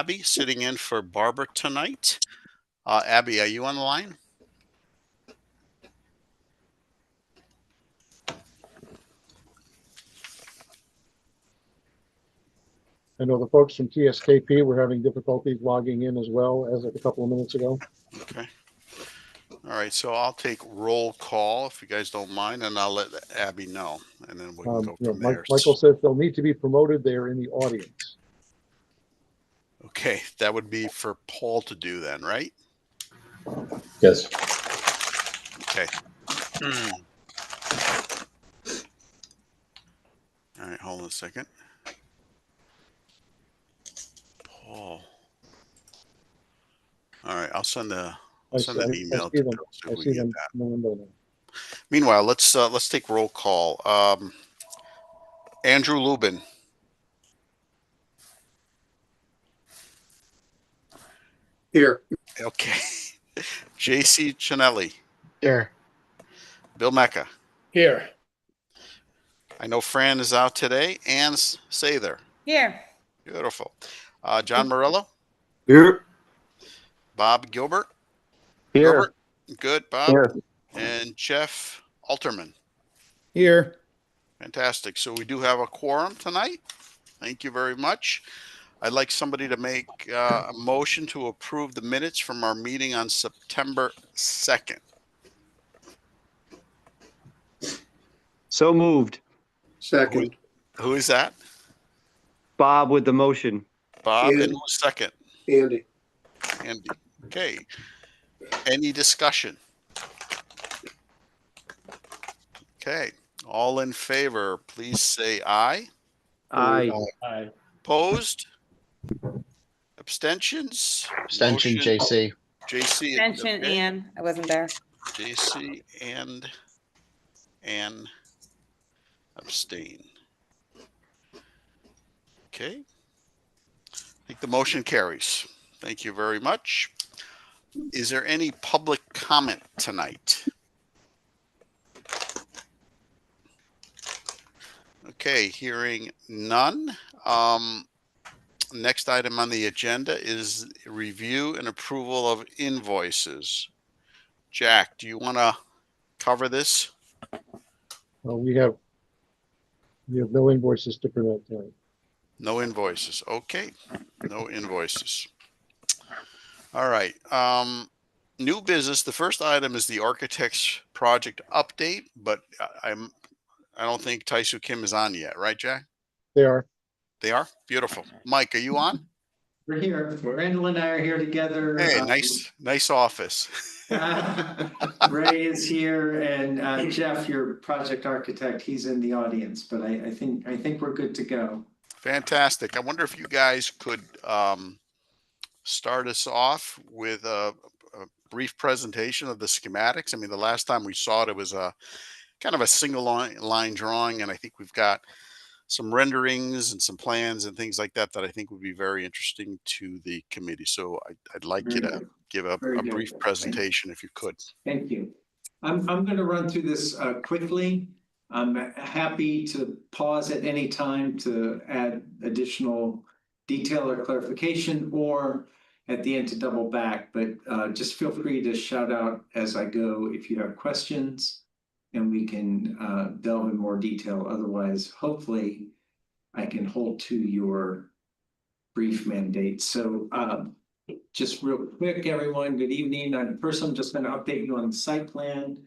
Abby sitting in for Barbara tonight. Abby, are you on the line? I know the folks from TSKP were having difficulties logging in as well as a couple of minutes ago. Okay. All right, so I'll take roll call if you guys don't mind, and I'll let Abby know, and then we can go from there. Michael says they'll need to be promoted. They are in the audience. Okay, that would be for Paul to do then, right? Yes. Okay. All right, hold on a second. Paul. All right, I'll send an email to Bill so we can get that. Meanwhile, let's take roll call. Andrew Lubin. Here. Okay. J.C. Chinelli. Here. Bill Mecca. Here. I know Fran is out today. Ann Sather. Here. Beautiful. John Morello. Here. Bob Gilbert. Here. Gilbert. Good, Bob. Here. And Jeff Alterman. Here. Fantastic. So we do have a quorum tonight. Thank you very much. I'd like somebody to make a motion to approve the minutes from our meeting on September 2nd. So moved. Second. Who is that? Bob with the motion. Bob. Andy. And who's second? Andy. Andy. Okay. Any discussion? Okay. All in favor, please say aye. Aye. Aye. Opposed? Abstentions? Abstention, Motion- JC. JC. Mention okay. Ann. I wasn't there. JC and abstain. Okay. I think the motion carries. Thank you very much. Is there any public comment tonight? Okay, hearing none. Next item on the agenda is review and approval of invoices. Jack, do you want to cover this? We have no invoices to present tonight. No invoices. Okay, no invoices. All right. New business. The first item is the architect's project update, but I don't think Taisu Kim is on yet, right, Jack? They are. They are? Beautiful. Mike, are you on? We're here. Randall and I are here together. Hey, nice office. Ray is here, and Jeff, your project architect, he's in the audience. But I think we're good to go. Fantastic. I wonder if you guys could start us off with a brief presentation of the schematics. I mean, the last time we saw it, it was a kind of a single line drawing, and I think we've got some renderings and some plans and things like that I think would be very interesting to the committee. So I'd like you to give a brief presentation if you could. Thank you. I'm going to run through this quickly. I'm happy to pause at any time to add additional detail or clarification, or at the end to double back, but just feel free to shout out as I go if you have questions, and we can delve in more detail. Otherwise, hopefully I can hold to your brief mandate. So just real quick, everyone, good evening. First, I'm just going to update you on the site plan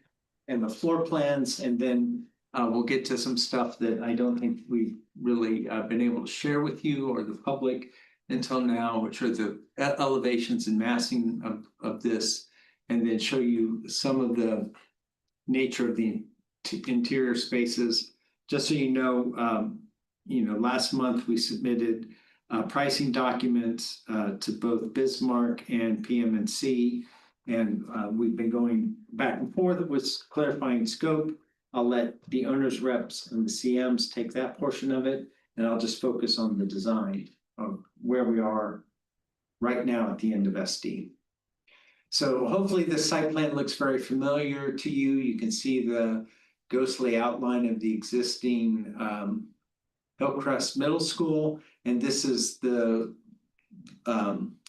and the floor plans, and then we'll get to some stuff that I don't think we've really been able to share with you or the public until now, which are the elevations and massing of this, and then show you some of the nature of the interior spaces. Just so you know, last month we submitted pricing documents to both Bismarck and PM&C, and we've been going back and forth with clarifying scope. I'll let the owners reps and the CMs take that portion of it, and I'll just focus on the design of where we are right now at the end of SD. So hopefully this site plan looks very familiar to you. You can see the ghostly outline of the existing Hillcrest Middle School, and this is the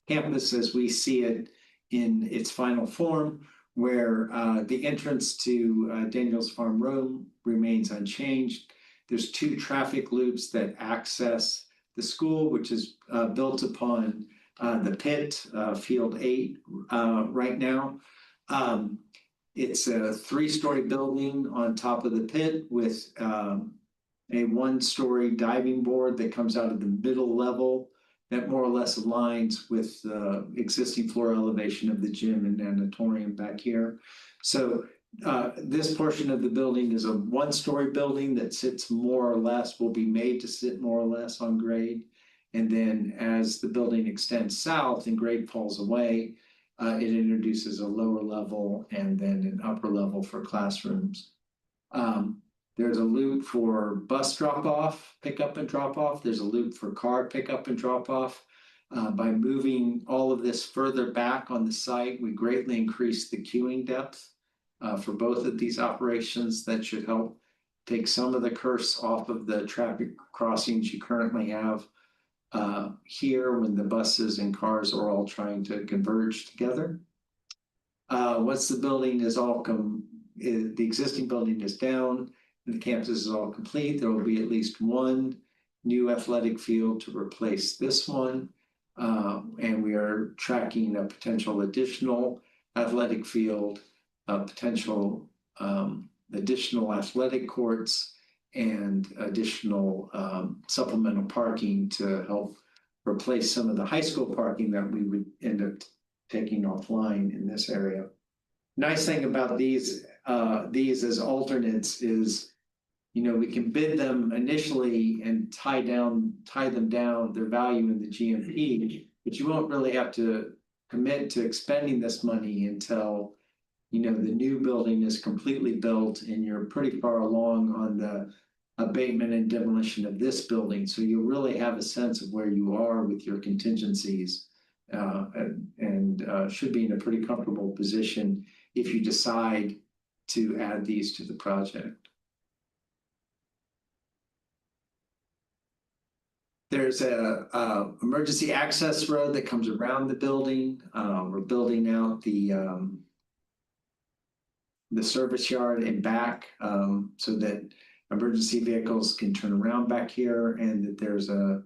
campus as we see it in its final form, where the entrance to Daniels Farm Road remains unchanged. There's 2 traffic loops that access the school, which is built upon the pit, Field 8 right now. It's a 3-story building on top of the pit with a 1-story diving board that comes out of the middle level that more or less aligns with the existing floor elevation of the gym and natatorium back here. So this portion of the building is a 1-story building that sits more or less, will be made to sit more or less on grade. And then as the building extends south and grade falls away, it introduces a lower level and then an upper level for classrooms. There's a loop for bus drop-off, pickup and drop-off. There's a loop for car pickup and drop-off. By moving all of this further back on the site, we greatly increase the queuing depth for both of these operations. That should help take some of the curse off of the traffic crossings you currently have here when the buses and cars are all trying to converge together. Once the building is all the existing building is down and the campus is all complete, there will be at least 1 new athletic field to replace this one. And we are tracking a potential additional athletic field, potential additional athletic courts, and additional supplemental parking to help replace some of the high school parking that we would end up taking offline in this area. Nice thing about these as alternates is, we can bid them initially and tie them down their value in the GMP, but you won't really have to commit to expending this money until the new building is completely built and you're pretty far along on the abatement and demolition of this building. So you'll really have a sense of where you are with your contingencies and should be in a pretty comfortable position if you decide to add these to the project. There's a emergency access road that comes around the building. We're building out the service yard and back so that emergency vehicles can turn around back here, and that there's a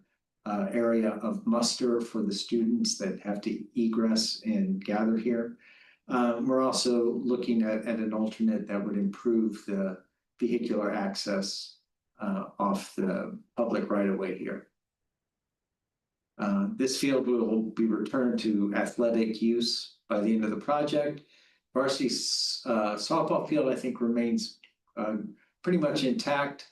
area of muster for the students that have to egress and gather here. We're also looking at an alternate that would improve the vehicular access off the public right-of-way here. This field will be returned to athletic use by the end of the project. Varsity softball field, I think, remains pretty much intact.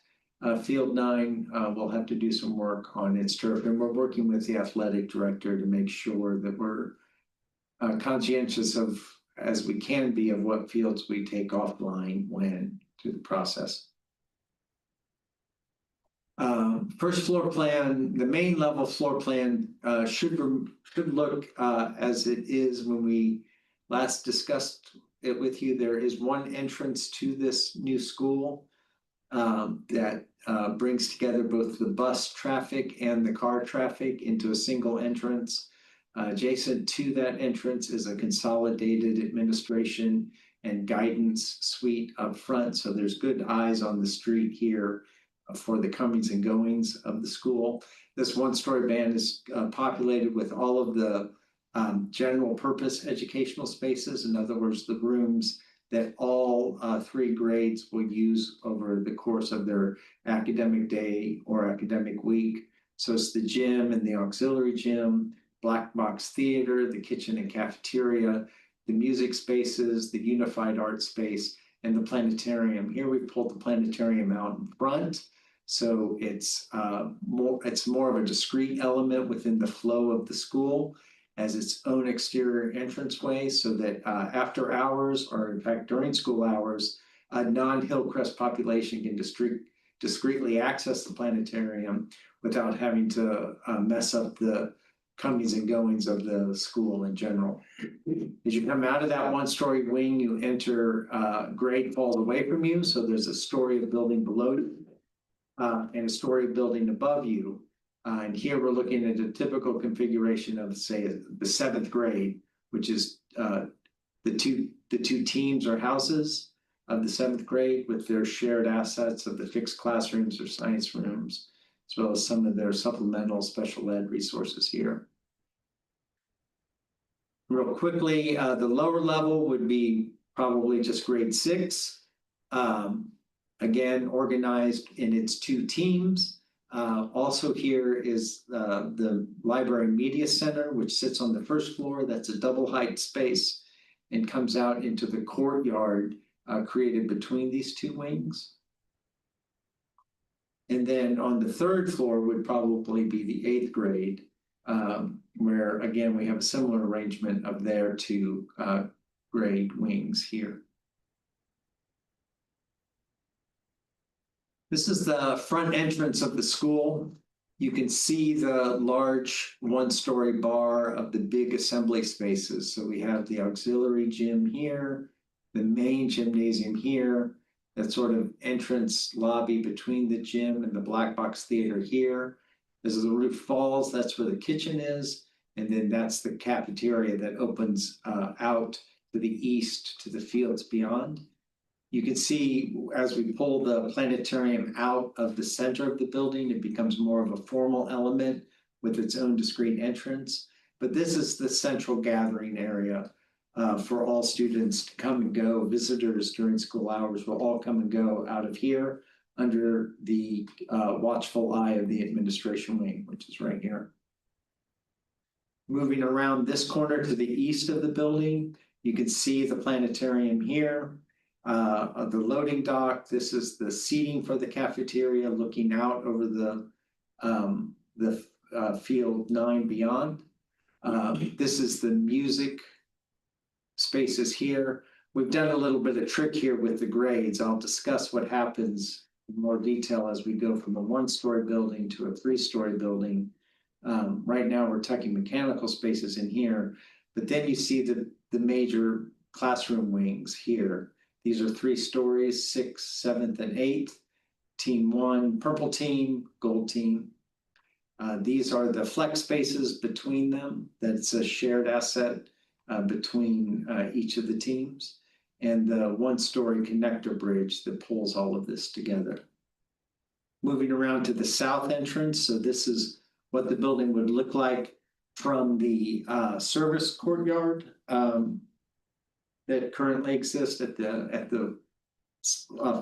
Field 9 will have to do some work on its turf, and we're working with the athletic director to make sure that we're conscientious of, as we can be, of what fields we take offline when through the process. First floor plan, the main level floor plan should look as it is when we last discussed it with you. There is one entrance to this new school that brings together both the bus traffic and the car traffic into a single entrance. Adjacent to that entrance is a consolidated administration and guidance suite up front. So there's good eyes on the street here for the comings and goings of the school. This 1-story band is populated with all of the general purpose educational spaces. In other words, the rooms that all 3 grades will use over the course of their academic day or academic week. So it's the gym and the auxiliary gym, black box theater, the kitchen and cafeteria, the music spaces, the unified art space, and the planetarium. Here we pulled the planetarium out in front. So it's more of a discrete element within the flow of the school as its own exterior entranceway, so that after hours, or in fact during school hours, a non-Hillcrest population can discreetly access the planetarium without having to mess up the comings and goings of the school in general. As you come out of that 1-story wing, you enter grade falls away from you. So there's a story of building below you and a story of building above you. And here we're looking at a typical configuration of, say, the 7th grade, which is the two teams or houses of the 7th grade with their shared assets of the fixed classrooms or science rooms, as well as some of their supplemental special ed resources here. Real quickly, the lower level would be probably just grade 6. Again, organized in its 2 teams. Also here is the Library Media Center, which sits on the 1st floor. That's a double height space and comes out into the courtyard created between these 2 wings. And then on the 3rd floor would probably be the 8th grade, where again, we have a similar arrangement of their 2 grade wings here. This is the front entrance of the school. You can see the large 1-story bar of the big assembly spaces. So we have the auxiliary gym here, the main gymnasium here, that sort of entrance lobby between the gym and the black box theater here. As the roof falls, that's where the kitchen is. And then that's the cafeteria that opens out to the east to the fields beyond. You can see as we pull the planetarium out of the center of the building, it becomes more of a formal element with its own discrete entrance. But this is the central gathering area for all students to come and go. Visitors during school hours will all come and go out of here under the watchful eye of the administration wing, which is right here. Moving around this corner to the east of the building, you can see the planetarium here. The loading dock. This is the seating for the cafeteria, looking out over the field 9 beyond. This is the music spaces here. We've done a little bit of trick here with the grades. I'll discuss what happens in more detail as we go from a 1-story building to a 3-story building. Right now we're tucking mechanical spaces in here, but then you see the major classroom wings here. These are 3 stories, 6th, 7th, and 8th. Team 1, purple team, gold team. These are the flex spaces between them. That's a shared asset between each of the teams. And the 1-story connector bridge that pulls all of this together. Moving around to the south entrance. So this is what the building would look like from the service courtyard that currently exists at the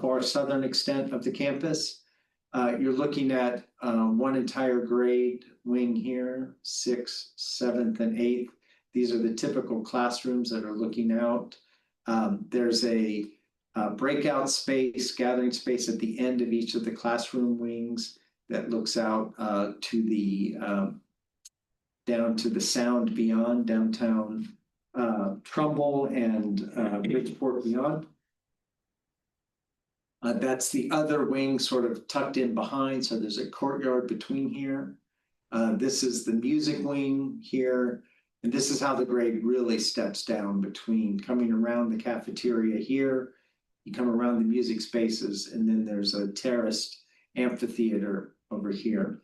far southern extent of the campus. You're looking at 1 entire grade wing here, 6th, 7th, and 8th. These are the typical classrooms that are looking out. There's a breakout space, gathering space at the end of each of the classroom wings that looks out to the down to the sound beyond downtown Trumbull and Bridgeport beyond. That's the other wing sort of tucked in behind. So there's a courtyard between here. This is the music wing here. And this is how the grade really steps down between coming around the cafeteria here. You come around the music spaces, and then there's a terraced amphitheater over here.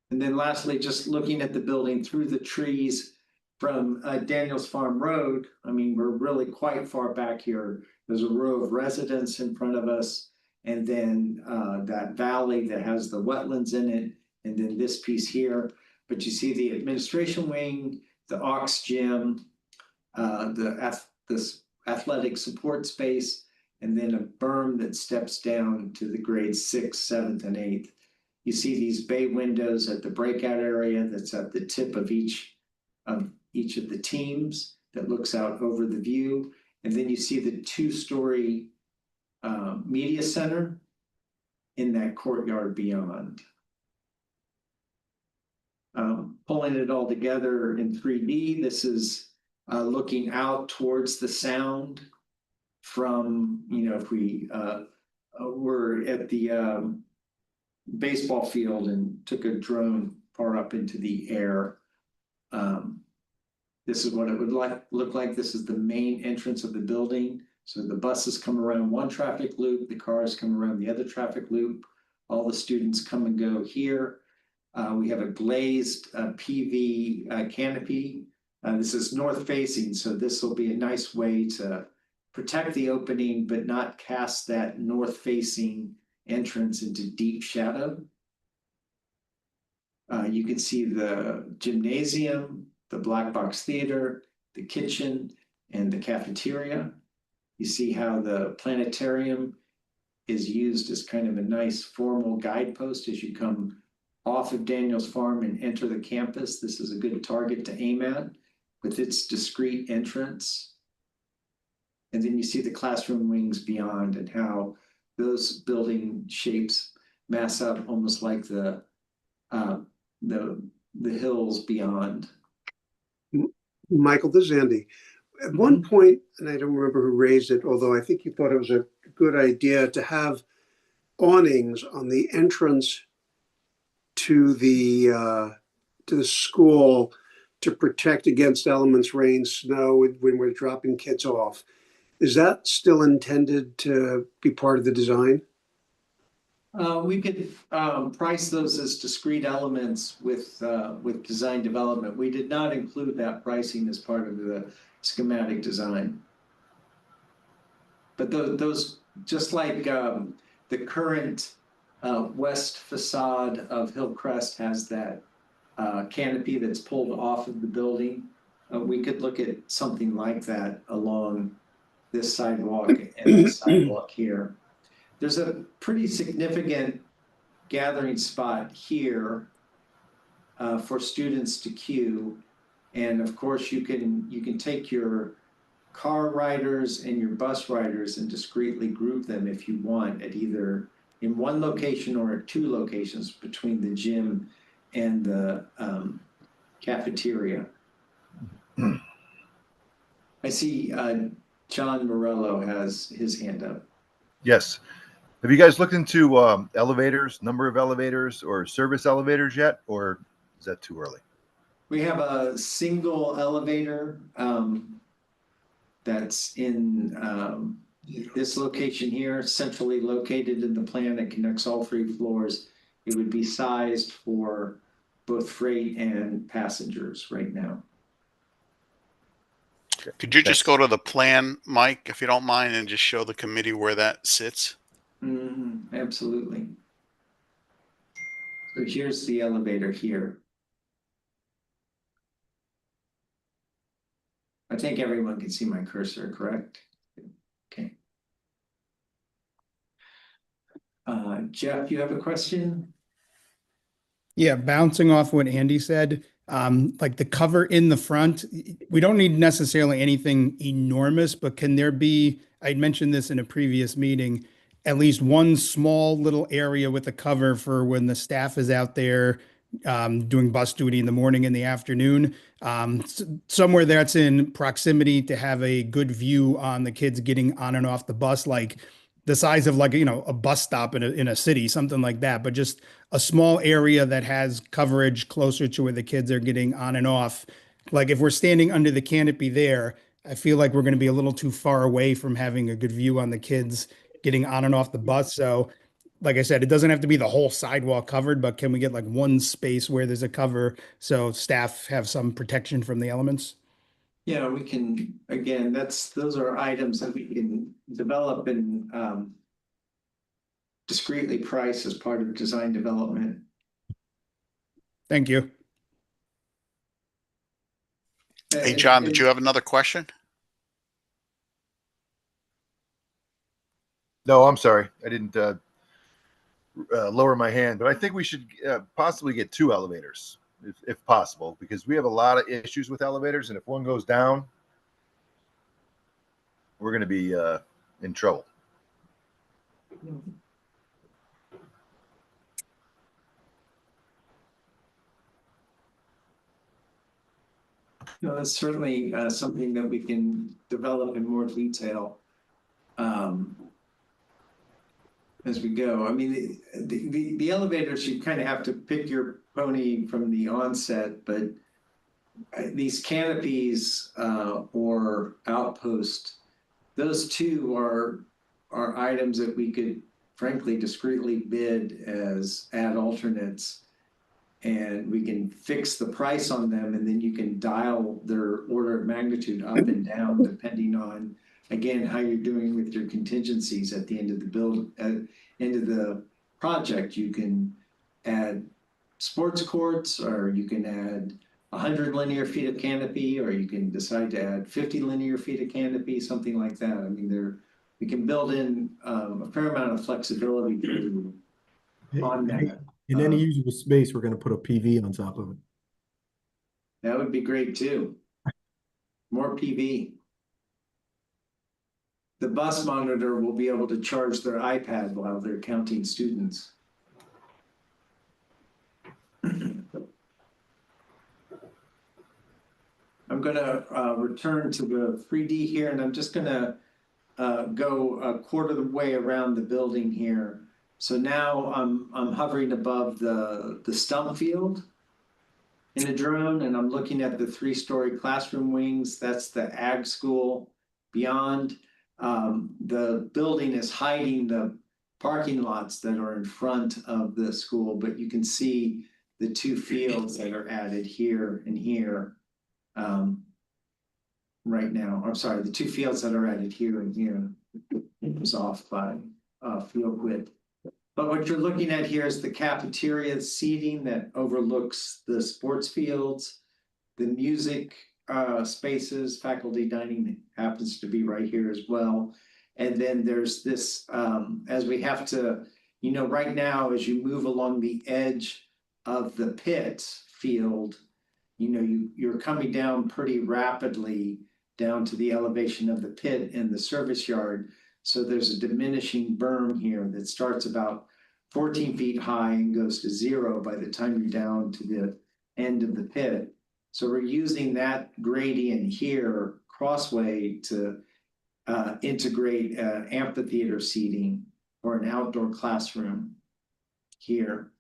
And then lastly, just looking at the building through the trees from Daniels Farm Road, I mean, we're really quite far back here. There's a row of residents in front of us, and then that valley that has the wetlands in it, and then this piece here. But you see the administration wing, the aux gym, this athletic support space, and then a berm that steps down to the grades 6th, 7th, and 8th. You see these bay windows at the breakout area that's at the tip of each of the teams that looks out over the view. And then you see the 2-story media center in that courtyard beyond. Pulling it all together in 3D, this is looking out towards the sound from, if we were at the baseball field and took a drone far up into the air. This is what it would look like. This is the main entrance of the building. So the buses come around one traffic loop, the cars come around the other traffic loop. All the students come and go here. We have a glazed PV canopy. This is north facing, so this will be a nice way to protect the opening, but not cast that north facing entrance into deep shadow. You can see the gymnasium, the black box theater, the kitchen, and the cafeteria. You see how the planetarium is used as kind of a nice formal guidepost as you come off of Daniels Farm and enter the campus. This is a good target to aim at with its discrete entrance. And then you see the classroom wings beyond and how those building shapes mass up almost like the hills beyond. Michael, this is Andy. At one point, and I don't remember who raised it, although I think you thought it was a good idea to have awnings on the entrance to the school to protect against elements, rain, snow, when we're dropping kids off. Is that still intended to be part of the design? We could price those as discrete elements with design development. We did not include that pricing as part of the schematic design. But those, just like the current west facade of Hillcrest has that canopy that's pulled off of the building, we could look at something like that along this sidewalk and this sidewalk here. There's a pretty significant gathering spot here for students to queue. And of course, you can take your car riders and your bus riders and discreetly group them if you want at either in one location or at two locations between the gym and the cafeteria. I see John Morello has his hand up. Yes. Have you guys looked into elevators, number of elevators, or service elevators yet, or is that too early? We have a single elevator that's in this location here, centrally located in the plan that connects all 3 floors. It would be sized for both freight and passengers right now. Could you just go to the plan, Mike, if you don't mind, and just show the committee where that sits? Absolutely. So here's the elevator here. I think everyone can see my cursor, correct? Okay. Jeff, you have a question? Yeah, bouncing off what Andy said, like the cover in the front, we don't need necessarily anything enormous, but can there be, I'd mentioned this in a previous meeting, at least one small little area with a cover for when the staff is out there doing bus duty in the morning and the afternoon, somewhere that's in proximity to have a good view on the kids getting on and off the bus, like the size of like, you know, a bus stop in a city, something like that, but just a small area that has coverage closer to where the kids are getting on and off. Like if we're standing under the canopy there, I feel like we're going to be a little too far away from having a good view on the kids getting on and off the bus. So like I said, it doesn't have to be the whole sidewalk covered, but can we get like one space where there's a cover so staff have some protection from the elements? Yeah, we can, again, those are items that we can develop and discreetly price as part of design development. Thank you. Hey, John, did you have another question? No, I'm sorry. I didn't lower my hand, but I think we should possibly get 2 elevators if possible, because we have a lot of issues with elevators. And if one goes down, we're going to be in trouble. No, that's certainly something that we can develop in more detail as we go. I mean, the elevators, you kind of have to pick your pony from the onset, but these canopies or outposts, those 2 are items that we could frankly discreetly bid as ad alternates and we can fix the price on them, and then you can dial their order of magnitude up and down depending on, again, how you're doing with your contingencies at the end of the project. You can add sports courts, or you can add 100 linear feet of canopy, or you can decide to add 50 linear feet of canopy, something like that. I mean, we can build in a fair amount of flexibility on that. In any usable space, we're gonna put a PV on top of it. That would be great too. More PV. The bus monitor will be able to charge their iPad while they're counting students. I'm gonna return to the 3D here, and I'm just gonna go a quarter of the way around the building here. So now I'm hovering above the stump field in a drone, and I'm looking at the 3-story classroom wings. That's the ag school beyond. The building is hiding the parking lots that are in front of the school, but you can see the 2 fields that are added here and here right now. I'm sorry, the 2 fields that are added here and here. It was off by field width. But what you're looking at here is the cafeteria seating that overlooks the sports fields, the music spaces, faculty dining happens to be right here as well. And then there's this, as we have to, right now, as you move along the edge of the pit field, you're coming down pretty rapidly down to the elevation of the pit and the service yard. So there's a diminishing berm here that starts about 14 feet high and goes to 0 by the time you're down to the end of the pit. So we're using that gradient here, crossway, to integrate amphitheater seating or an outdoor classroom here.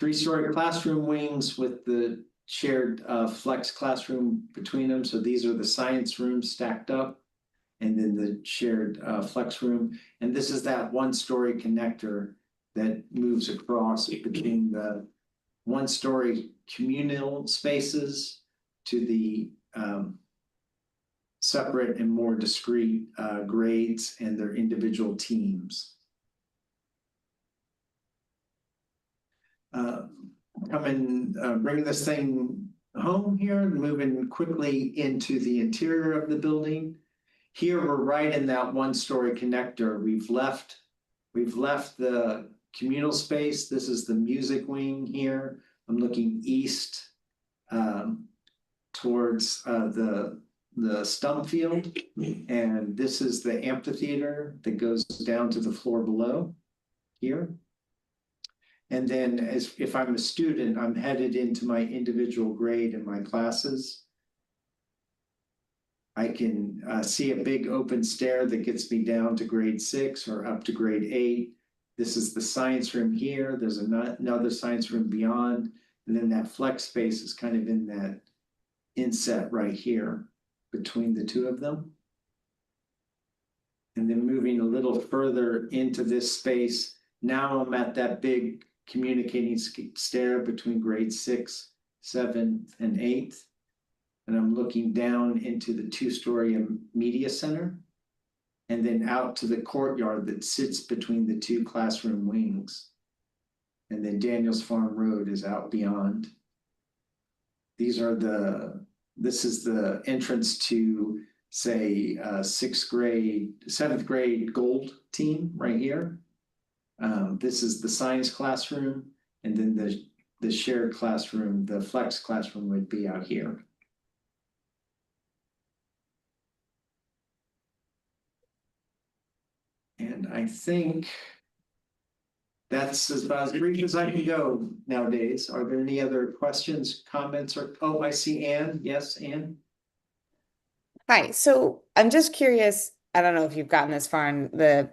3-story classroom wings with the shared flex classroom between them. So these are the science rooms stacked up, and then the shared flex room. And this is that 1-story connector that moves across between the 1-story communal spaces to the separate and more discrete grades and their individual teams. Bring this thing home here, moving quickly into the interior of the building. Here we're right in that 1-story connector. We've left the communal space. This is the music wing here. I'm looking east towards the stump field, and this is the amphitheater that goes down to the floor below here. And then if I'm a student, I'm headed into my individual grade in my classes. I can see a big open stair that gets me down to grade 6 or up to grade 8. This is the science room here. There's another science room beyond. And then that flex space is kind of in that inset right here between the 2 of them. And then moving a little further into this space, now I'm at that big communicating stair between grade 6, 7, and 8. And I'm looking down into the 2-story media center, and then out to the courtyard that sits between the 2 classroom wings. And then Daniels Farm Road is out beyond. This is the entrance to, say, 7th grade gold team right here. This is the science classroom, and then the shared classroom, the flex classroom, would be out here. And I think that's about as brief as I can go nowadays. Are there any other questions, comments, or, oh, I see Anne. Yes, Anne? Hi, so I'm just curious, I don't know if you've gotten this far in the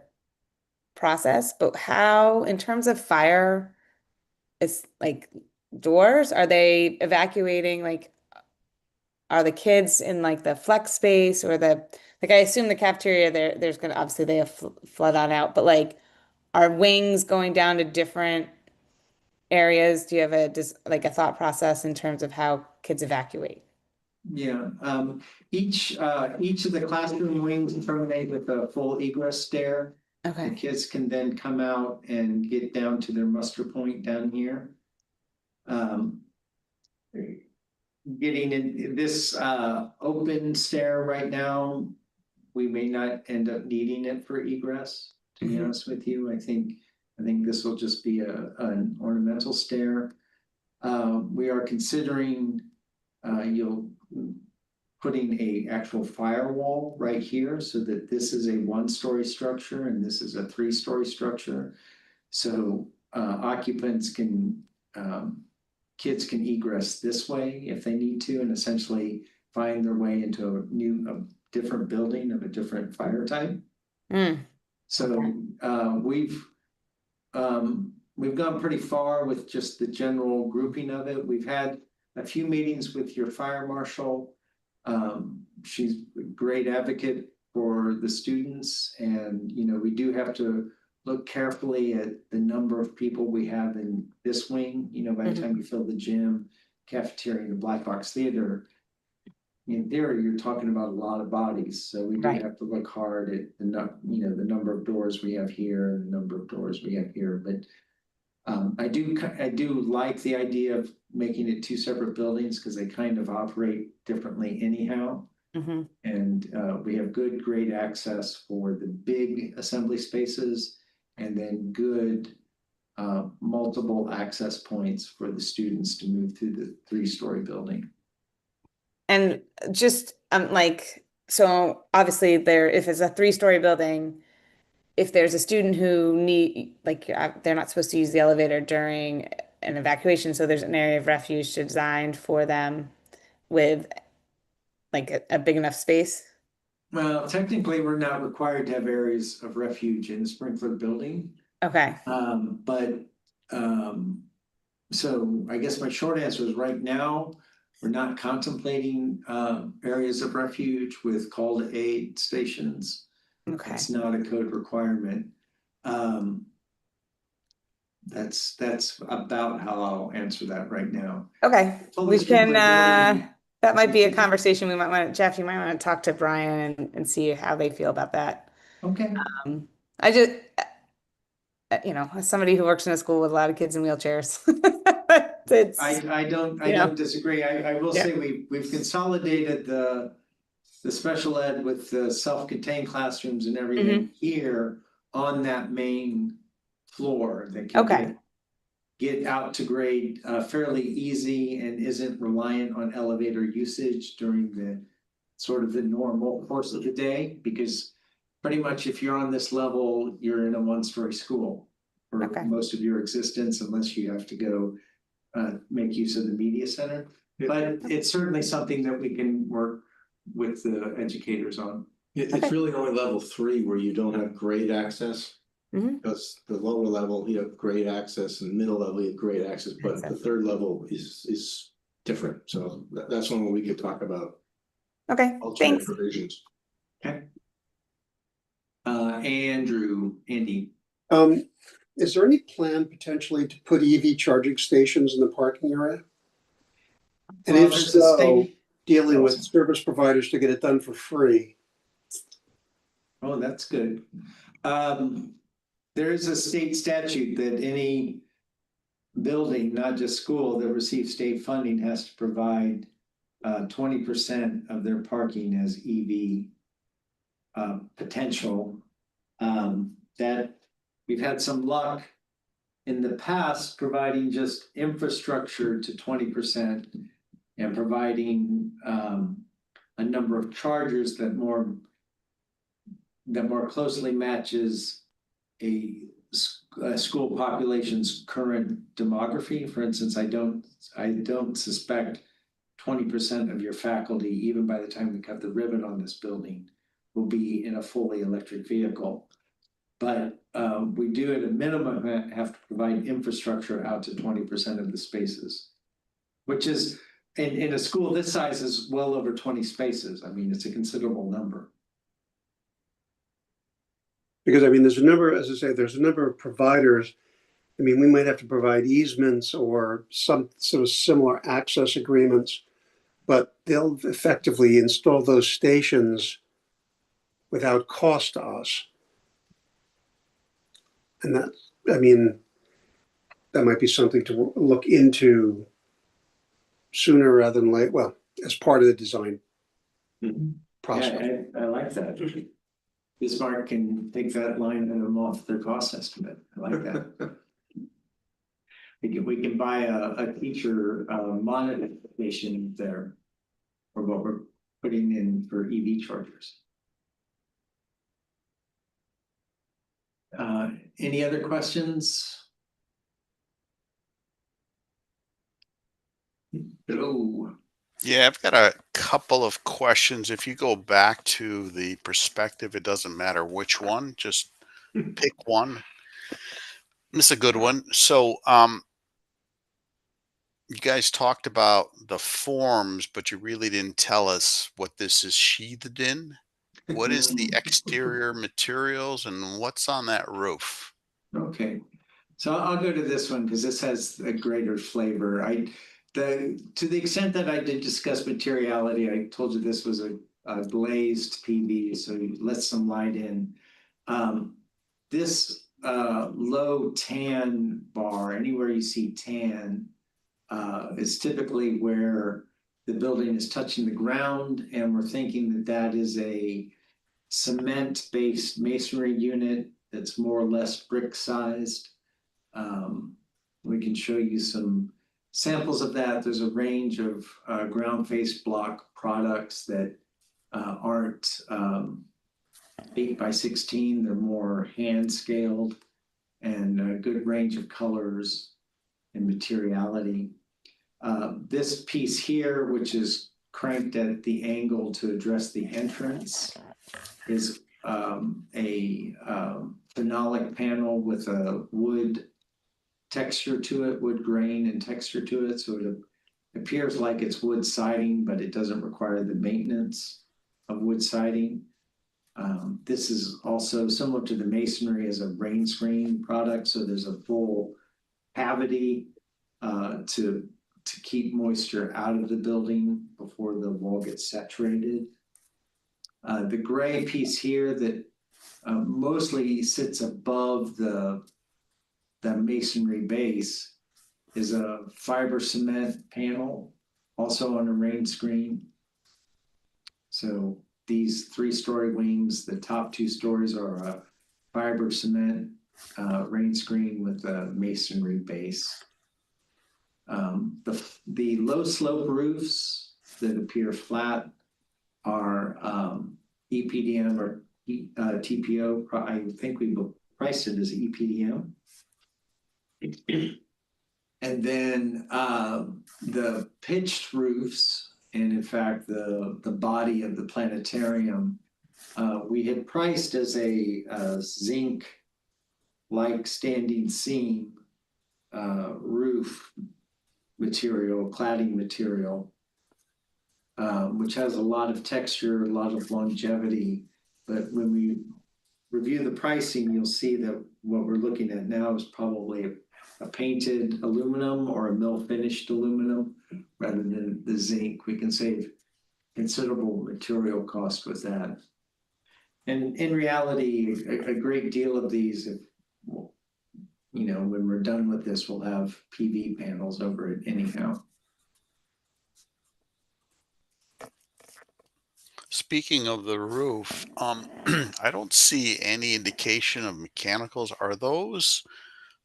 process, but how, in terms of fire, is like doors, are they evacuating, like, are the kids in like the flex space or like I assume the cafeteria there's gonna obviously they have flood on out, but like are wings going down to different areas? Do you have like a thought process in terms of how kids evacuate? Yeah, each of the classroom wings terminate with a full egress stair. The Okay. kids can then come out and get down to their muster point down here. Getting in this open stair right now, we may not end up needing it for egress, to be honest with you. I think this will just be an ornamental stair. We are considering putting a actual firewall right here so that this is a 1-story structure and this is a 3-story structure. So occupants can, kids can egress this way if they need to, and essentially find their way into a different building of a different fire type. So we've gone pretty far with just the general grouping of it. We've had a few meetings with your fire marshal. She's a great advocate for the students, and we do have to look carefully at the number of people we have in this wing. By the time you fill the gym, cafeteria, and the black box theater, in theory, you're talking about a lot of bodies. So we do have to look hard at the number of doors we have here and the number of doors we have here. But I do like the idea of making it 2 separate buildings because they kind of operate differently anyhow. And we have good, great access for the big assembly spaces, and then good multiple access points for the students to move through the 3-story building. And just so obviously if it's a 3-story building, if there's a student who they're not supposed to use the elevator during an evacuation, so there's an area of refuge designed for them with like a big enough space. Well, technically, we're not required to have areas of refuge in the sprinkler building. Okay. So I guess my short answer is right now, we're not contemplating areas of refuge with call to aid stations. Okay. It's not a code requirement. That's about how I'll answer that right now. Okay. We can, that might be a conversation we might want to, Jeff, you might want to talk to Brian and see how they feel about that. Okay. I just, as somebody who works in a school with a lot of kids in wheelchairs, I don't disagree. I will say we've consolidated the special ed with the self-contained classrooms and everything here on that main floor that can get out to grade fairly easy and isn't reliant on elevator usage during the sort of the normal course of the day, because pretty much if you're on this level, you're in a 1-story school for most of your existence, unless you have to go make use of the media center. But it's certainly something that we can work with the educators on. It's really only level 3 where you don't have grade access. Because the lower level, you have grade access, and middle level, you have grade access, but the 3rd level is different. So that's one where we could talk about. Okay, thanks. Provisions. Okay. Andy. Is there any plan potentially to put EV charging stations in the parking area? And if so, dealing with service providers to get it done for free? Oh, that's good. There is a state statute that any building, not just school, that receives state funding has to provide 20% of their parking as EV potential. That we've had some luck in the past providing just infrastructure to 20% and providing a number of chargers that more closely matches a school population's current demography. For instance, I don't suspect 20% of your faculty, even by the time we cut the ribbon on this building, will be in a fully electric vehicle. But we do at a minimum have to provide infrastructure out to 20% of the spaces, which is in a school this size is well over 20 spaces. I mean, it's a considerable number. Because I mean, there's a number, as I say, there's a number of providers I mean, we might have to provide easements or some sort of similar access agreements, but they'll effectively install those stations without cost to us. And that, I mean, that might be something to look into sooner rather than late. Well, as part of the design process. Yeah, I like that. Bismarck can take that line item off their cost estimate. I like that. We can buy a teacher monitoring station there for what we're putting in for EV chargers. Any other questions? Hello. Yeah, I've got a couple of questions. If you go back to the perspective, it doesn't matter which one, just pick one. This is a good one. So, you guys talked about the forms, but you really didn't tell us what this is sheathed in. What is the exterior materials and what's on that roof? Okay, so I'll go to this one because this has a greater flavor. To the extent that I did discuss materiality, I told you this was a glazed PV, so you let some light in. This low tan bar, anywhere you see tan, is typically where the building is touching the ground, and we're thinking that that is a cement-based masonry unit that's more or less brick-sized. We can show you some samples of that. There's a range of ground face block products that aren't 8x16. They're more hand-scaled and a good range of colors and materiality. This piece here, which is cranked at the angle to address the entrance, is a phenolic panel with a wood texture to it, wood grain and texture to it. So it appears like it's wood siding, but it doesn't require the maintenance of wood siding. This is also similar to the masonry as a rain screen product. So there's a full cavity to keep moisture out of the building before the wall gets saturated. The gray piece here that mostly sits above the masonry base is a fiber cement panel, also on a rain screen. So these 3-story wings, the top 2 stories are a fiber cement rain screen with a masonry base. The low slope roofs that appear flat are EPDM or TPO. I think we priced it as EPDM. And then the pitched roofs, and in fact the body of the planetarium, we had priced as a zinc like standing seam roof material, cladding material, which has a lot of texture, a lot of longevity. But when we review the pricing, you'll see that what we're looking at now is probably a painted aluminum or a mill finished aluminum rather than the zinc. We can save considerable material cost with that. And in reality, a great deal of these, if, you know, when we're done with this, we'll have PV panels over it anyhow. Speaking of the roof, I don't see any indication of mechanicals. Are those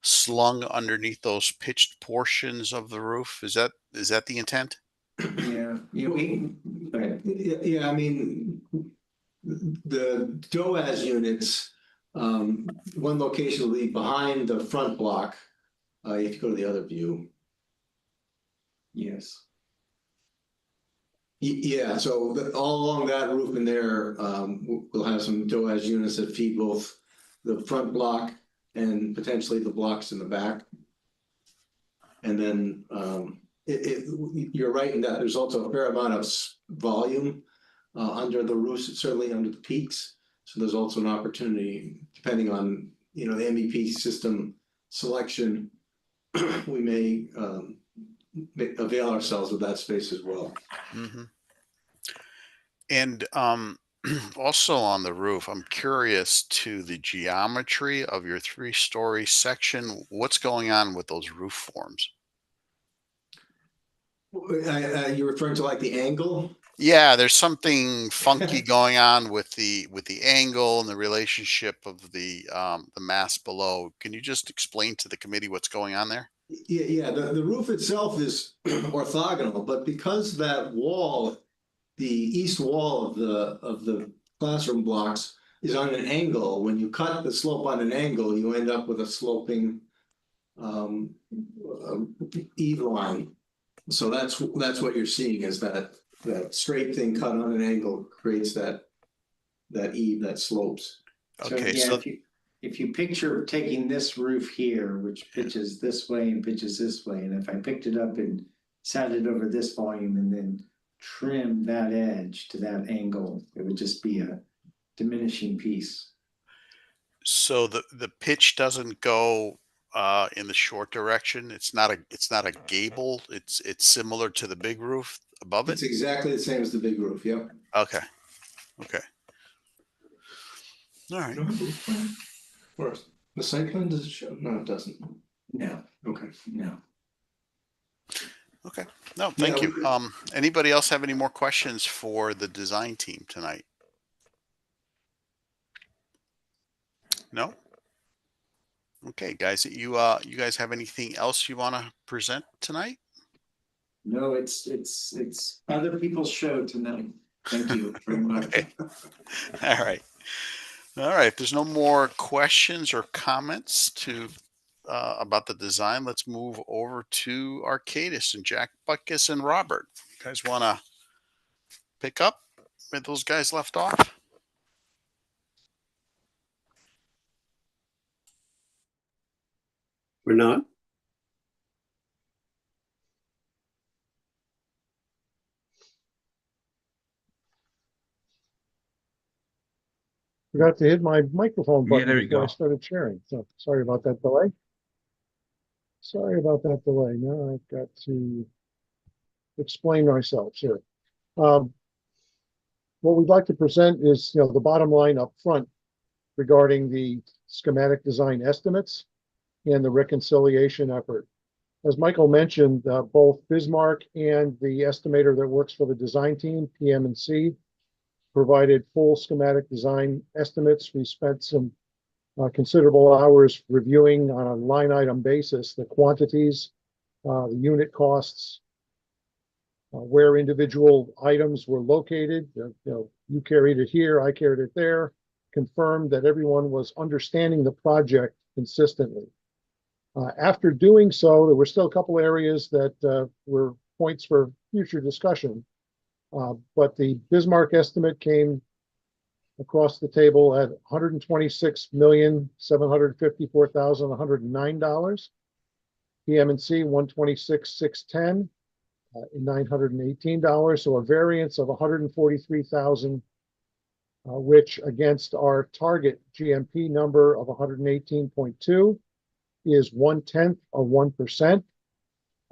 slung underneath those pitched portions of the roof? Is that the intent? Yeah, Yeah, I mean, the DOAS units, one location will be behind the front block. If you go to the other view. Yes. Yeah, so all along that roof in there, we'll have some DOAS units that feed both the front block and potentially the blocks in the back. And then you're right in that there's also a fair amount of volume under the roofs, certainly under the peaks. So there's also an opportunity, depending on, you know, the MEP system selection, we may avail ourselves of that space as well. Mm-hmm. And also on the roof, I'm curious to the geometry of your 3-story section. What's going on with those roof forms? You're referring to like the angle? Yeah, there's something funky going on with the angle and the relationship of the mass below. Can you just explain to the committee what's going on there? Yeah. The roof itself is orthogonal, but because that wall, the east wall of the classroom blocks is on an angle, when you cut the slope on an angle, you end up with a sloping eve line. So that's what you're seeing, is that straight thing cut on an angle creates that eve that slopes. Okay, yeah, so if you picture taking this roof here, which pitches this way and pitches this way, and if I picked it up and sat it over this volume and then trimmed that edge to that angle, it would just be a diminishing piece. so the pitch doesn't go in the short direction. It's not a gable. It's similar to the big roof above it. It's exactly the same as the big roof. Yep. Okay. Okay. All right. Or the site plan, does it show? No, it doesn't. No, Okay. no. Okay. No, thank you. Anybody else have any more questions for the design team tonight? No? Okay, guys, you guys have anything else you want to present tonight? No, it's other people's show tonight. Thank you very much. Okay. All right. All right. If there's no more questions or comments to about the design, let's move over to Arcadis and Jack Butkus and Robert. You guys want to pick up where those guys left off? We're not. Forgot to hit my microphone button there you before I go. started sharing. So sorry about that delay. Sorry about that delay. Now I've got to explain myself here. What we'd like to present is, the bottom line up front regarding the schematic design estimates and the reconciliation effort. As Michael mentioned, both Bismarck and the estimator that works for the design team, PM&C, provided full schematic design estimates. We spent some considerable hours reviewing on a line item basis the quantities, the unit costs, where individual items were located. You carried it here, I carried it there, confirmed that everyone was understanding the project consistently. After doing so, there were still a couple areas that were points for future discussion. But the Bismarck estimate came across the table at $126,754,109. PM&C $126,610 $918. So a variance of $143,000, which against our target GMP number of 118.2 is 0.1%.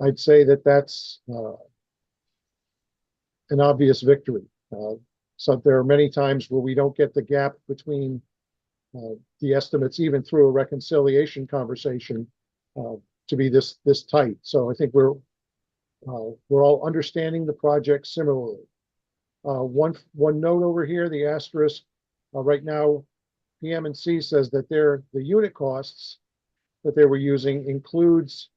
I'd say that that's an obvious victory. So there are many times where we don't get the gap between the estimates, even through a reconciliation conversation, to be this tight. So I think we're all understanding the project similarly. One note over here, the asterisk. Right now, PM&C says that the unit costs that they were using includes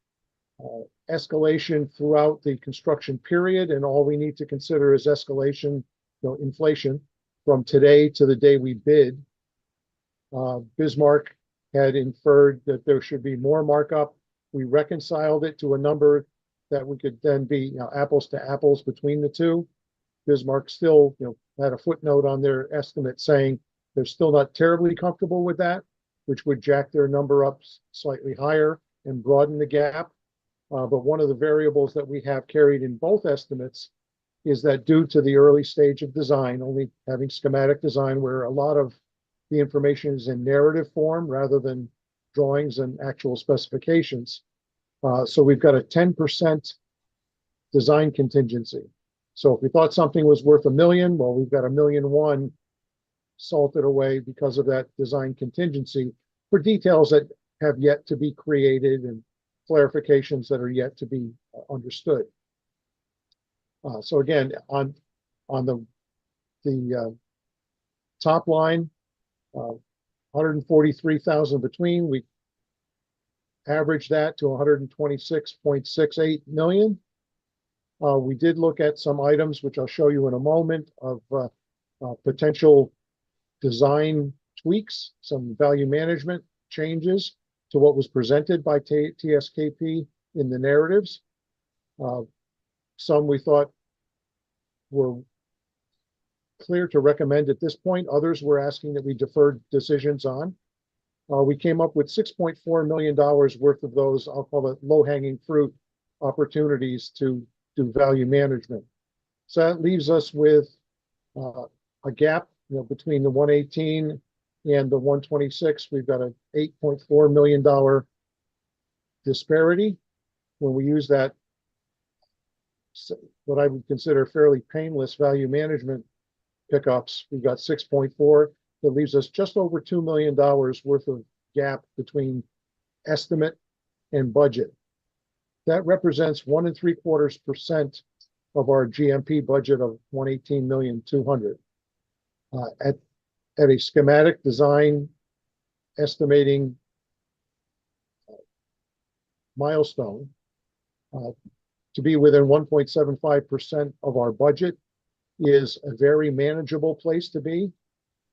escalation throughout the construction period, and all we need to consider is escalation, inflation from today to the day we bid. Bismarck had inferred that there should be more markup. We reconciled it to a number that we could then be apples to apples between the two. Bismarck still had a footnote on their estimate saying they're still not terribly comfortable with that, which would jack their number up slightly higher and broaden the gap. But one of the variables that we have carried in both estimates is that due to the early stage of design, only having schematic design where a lot of the information is in narrative form rather than drawings and actual specifications. So we've got a 10% design contingency. So if we thought something was worth $1 million, well, we've got $1.1 million salted away because of that design contingency for details that have yet to be created and clarifications that are yet to be understood. So again, on the top line, 143,000 between, we averaged that to 126.68 million. We did look at some items, which I'll show you in a moment, of potential design tweaks, some value management changes to what was presented by TSKP in the narratives. Some we thought were clear to recommend at this point. Others were asking that we deferred decisions on. We came up with $6.4 million worth of those, I'll call it low-hanging fruit opportunities to do value management. So that leaves us with a gap, between the 118 and the 126. We've got an $8.4 million disparity. When we use that, what I would consider fairly painless value management pickups, we've got 6.4. That leaves us just over $2 million worth of gap between estimate and budget. That represents 1.75% of our GMP budget of 118,200,000. At a schematic design estimating milestone, to be within 1.75% of our budget is a very manageable place to be.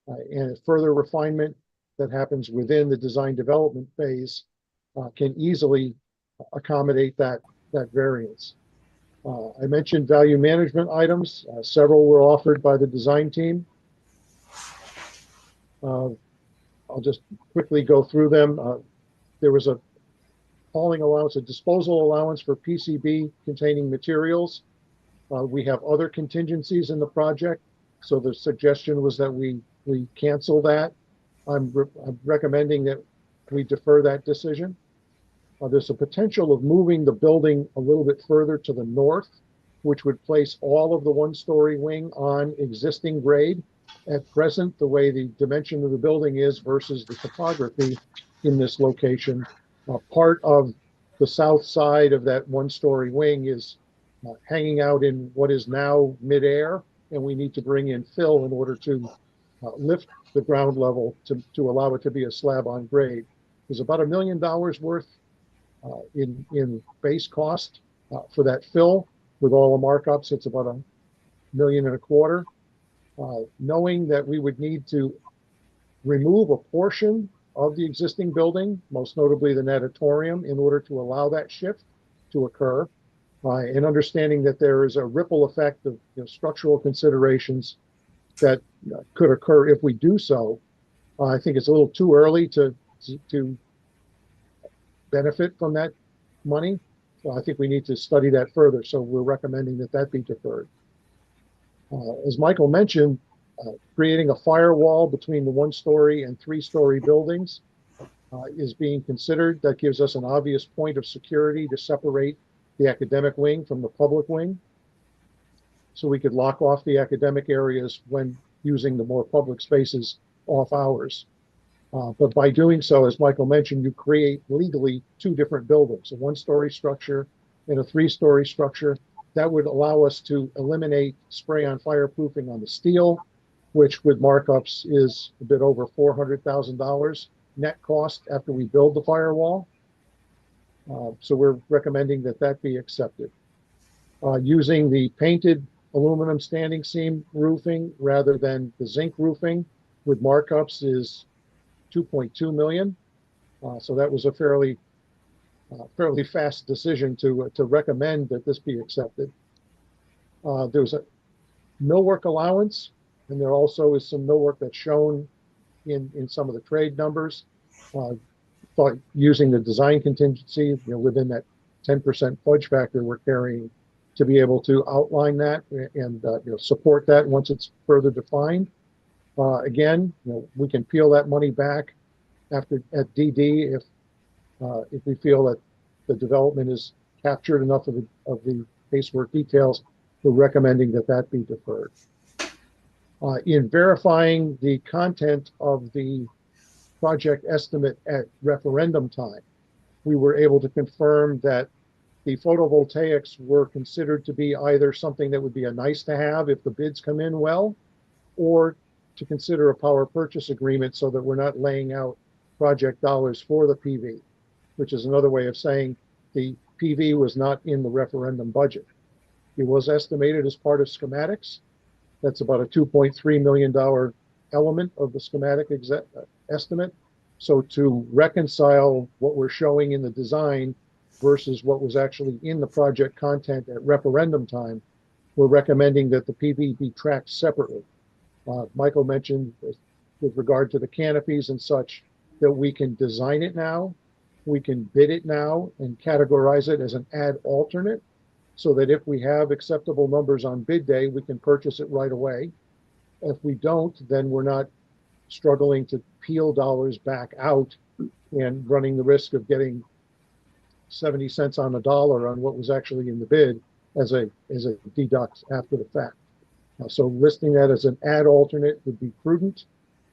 And further refinement that happens within the design development phase can easily accommodate that variance. I mentioned value management items. Several were offered by the design team. I'll just quickly go through them. There was a hauling allowance, a disposal allowance for PCB containing materials. We have other contingencies in the project, so the suggestion was that we cancel that. I'm recommending that we defer that decision. There's a potential of moving the building a little bit further to the north, which would place all of the one-story wing on existing grade. At present, the way the dimension of the building is versus the topography in this location, part of the south side of that one-story wing is hanging out in what is now midair, and we need to bring in fill in order to lift the ground level to allow it to be a slab on grade. There's about $1 million worth in base cost for that fill. With all the markups, it's about $1.25 million. Knowing that we would need to remove a portion of the existing building, most notably the natatorium, in order to allow that shift to occur, and understanding that there is a ripple effect of structural considerations that could occur if we do so. I think it's a little too early to benefit from that money. So I think we need to study that further. So we're recommending that be deferred. As Michael mentioned, creating a firewall between the one-story and three-story buildings is being considered. That gives us an obvious point of security to separate the academic wing from the public wing. So we could lock off the academic areas when using the more public spaces off hours. But by doing so, as Michael mentioned, you create legally two different buildings, a one-story structure and a three-story structure. That would allow us to eliminate spray-on fireproofing on the steel, which with markups is a bit over $400,000 net cost after we build the firewall. So we're recommending that be accepted. Using the painted aluminum standing seam roofing rather than the zinc roofing with markups is $2.2 million. So that was a fairly fast decision to recommend that this be accepted. There was a millwork allowance, and there also is some millwork that's shown in some of the trade numbers. Thought using the design contingency, within that 10% fudge factor we're carrying, to be able to outline that and support that once it's further defined. Again, we can peel that money back at DD, if we feel that the development is captured enough of the casework details, we're recommending that that be deferred. In verifying the content of the project estimate at referendum time, we were able to confirm that the photovoltaics were considered to be either something that would be a nice to have if the bids come in well, or to consider a power purchase agreement so that we're not laying out project dollars for the PV, which is another way of saying the PV was not in the referendum budget. It was estimated as part of schematics. That's about a $2.3 million element of the schematic estimate. So to reconcile what we're showing in the design versus what was actually in the project content at referendum time, we're recommending that the PV be tracked separately. Michael mentioned with regard to the canopies and such that we can design it now, we can bid it now and categorize it as an add alternate so that if we have acceptable numbers on bid day, we can purchase it right away. If we don't, then we're not struggling to peel dollars back out and running the risk of getting 70 cents on the dollar on what was actually in the bid as a deduct after the fact. So listing that as an add alternate would be prudent.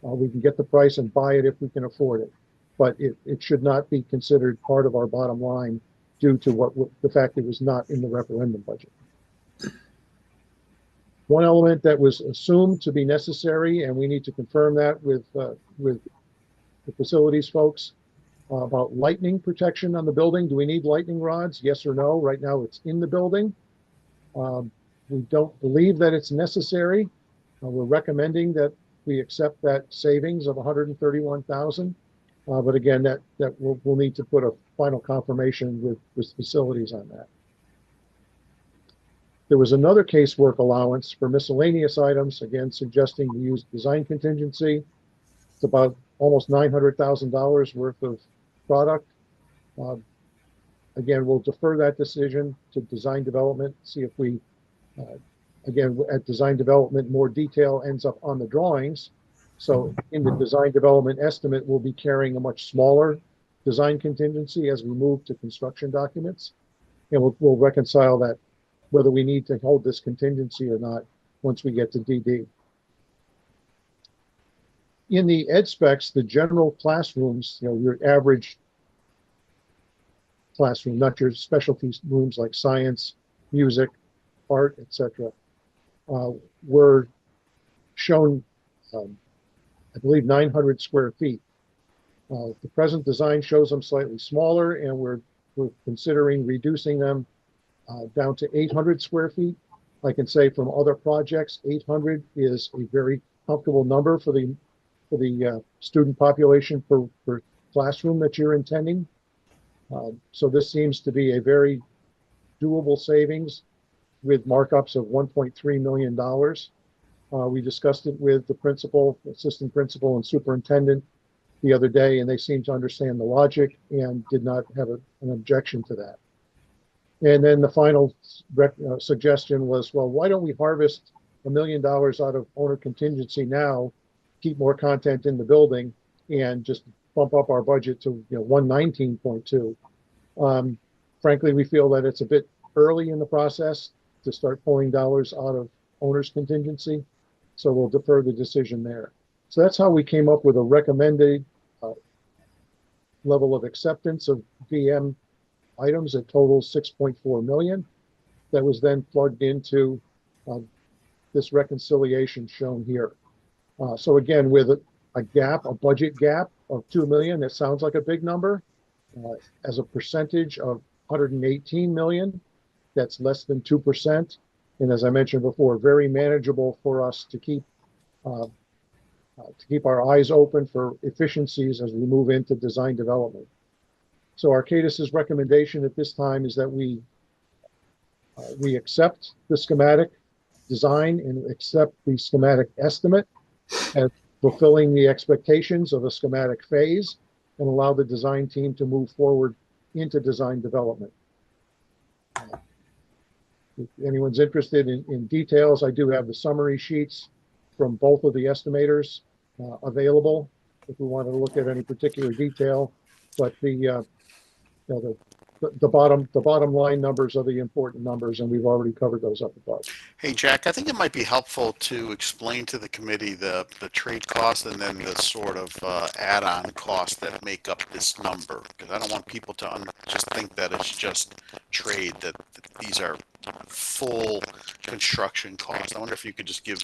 We can get the price and buy it if we can afford it, but it should not be considered part of our bottom line due to the fact it was not in the referendum budget. One element that was assumed to be necessary, and we need to confirm that with the facilities folks, about lightning protection on the building. Do we need lightning rods? Yes or no? Right now it's in the building. We don't believe that it's necessary. We're recommending that we accept that savings of $131,000. But again, that we'll need to put a final confirmation with facilities on that. There was another casework allowance for miscellaneous items, again, suggesting to use design contingency. It's about almost $900,000 worth of product. Again, we'll defer that decision to design development, see if we, again, at design development, more detail ends up on the drawings. So in the design development estimate, we'll be carrying a much smaller design contingency as we move to construction documents. And we'll reconcile that, whether we need to hold this contingency or not once we get to DD. In the ed specs, the general classrooms, your average classroom, not your specialty rooms like science, music, art, etc., were shown, I believe, 900 square feet. The present design shows them slightly smaller, and we're considering reducing them down to 800 square feet. I can say from other projects, 800 is a very comfortable number for the student population per classroom that you're intending. So this seems to be a very doable savings with markups of $1.3 million. We discussed it with the principal, assistant principal, and superintendent the other day, and they seemed to understand the logic and did not have an objection to that. And then the final suggestion was, well, why don't we harvest $1 million out of owner contingency now, keep more content in the building, and just bump up our budget to 119.2. Frankly, we feel that it's a bit early in the process to start pulling dollars out of owner's contingency, so we'll defer the decision there. So that's how we came up with a recommended level of acceptance of VM items that totals 6.4 million. That was then plugged into this reconciliation shown here. So again, with a gap, a budget gap of 2 million, that sounds like a big number. As a percentage of 118 million, that's less than 2%. And as I mentioned before, very manageable for us to keep our eyes open for efficiencies as we move into design development. So Arcadis's recommendation at this time is that we accept the schematic design and accept the schematic estimate as fulfilling the expectations of a schematic phase and allow the design team to move forward into design development. If anyone's interested in details, I do have the summary sheets from both of the estimators available. if we wanted to look at any particular detail. But the bottom line numbers are the important numbers, and we've already covered those up above. Hey, Jack, I think it might be helpful to explain to the committee the trade cost and then the sort of add-on costs that make up this number, because I don't want people to just think that it's just trade, that these are full construction costs. I wonder if you could just give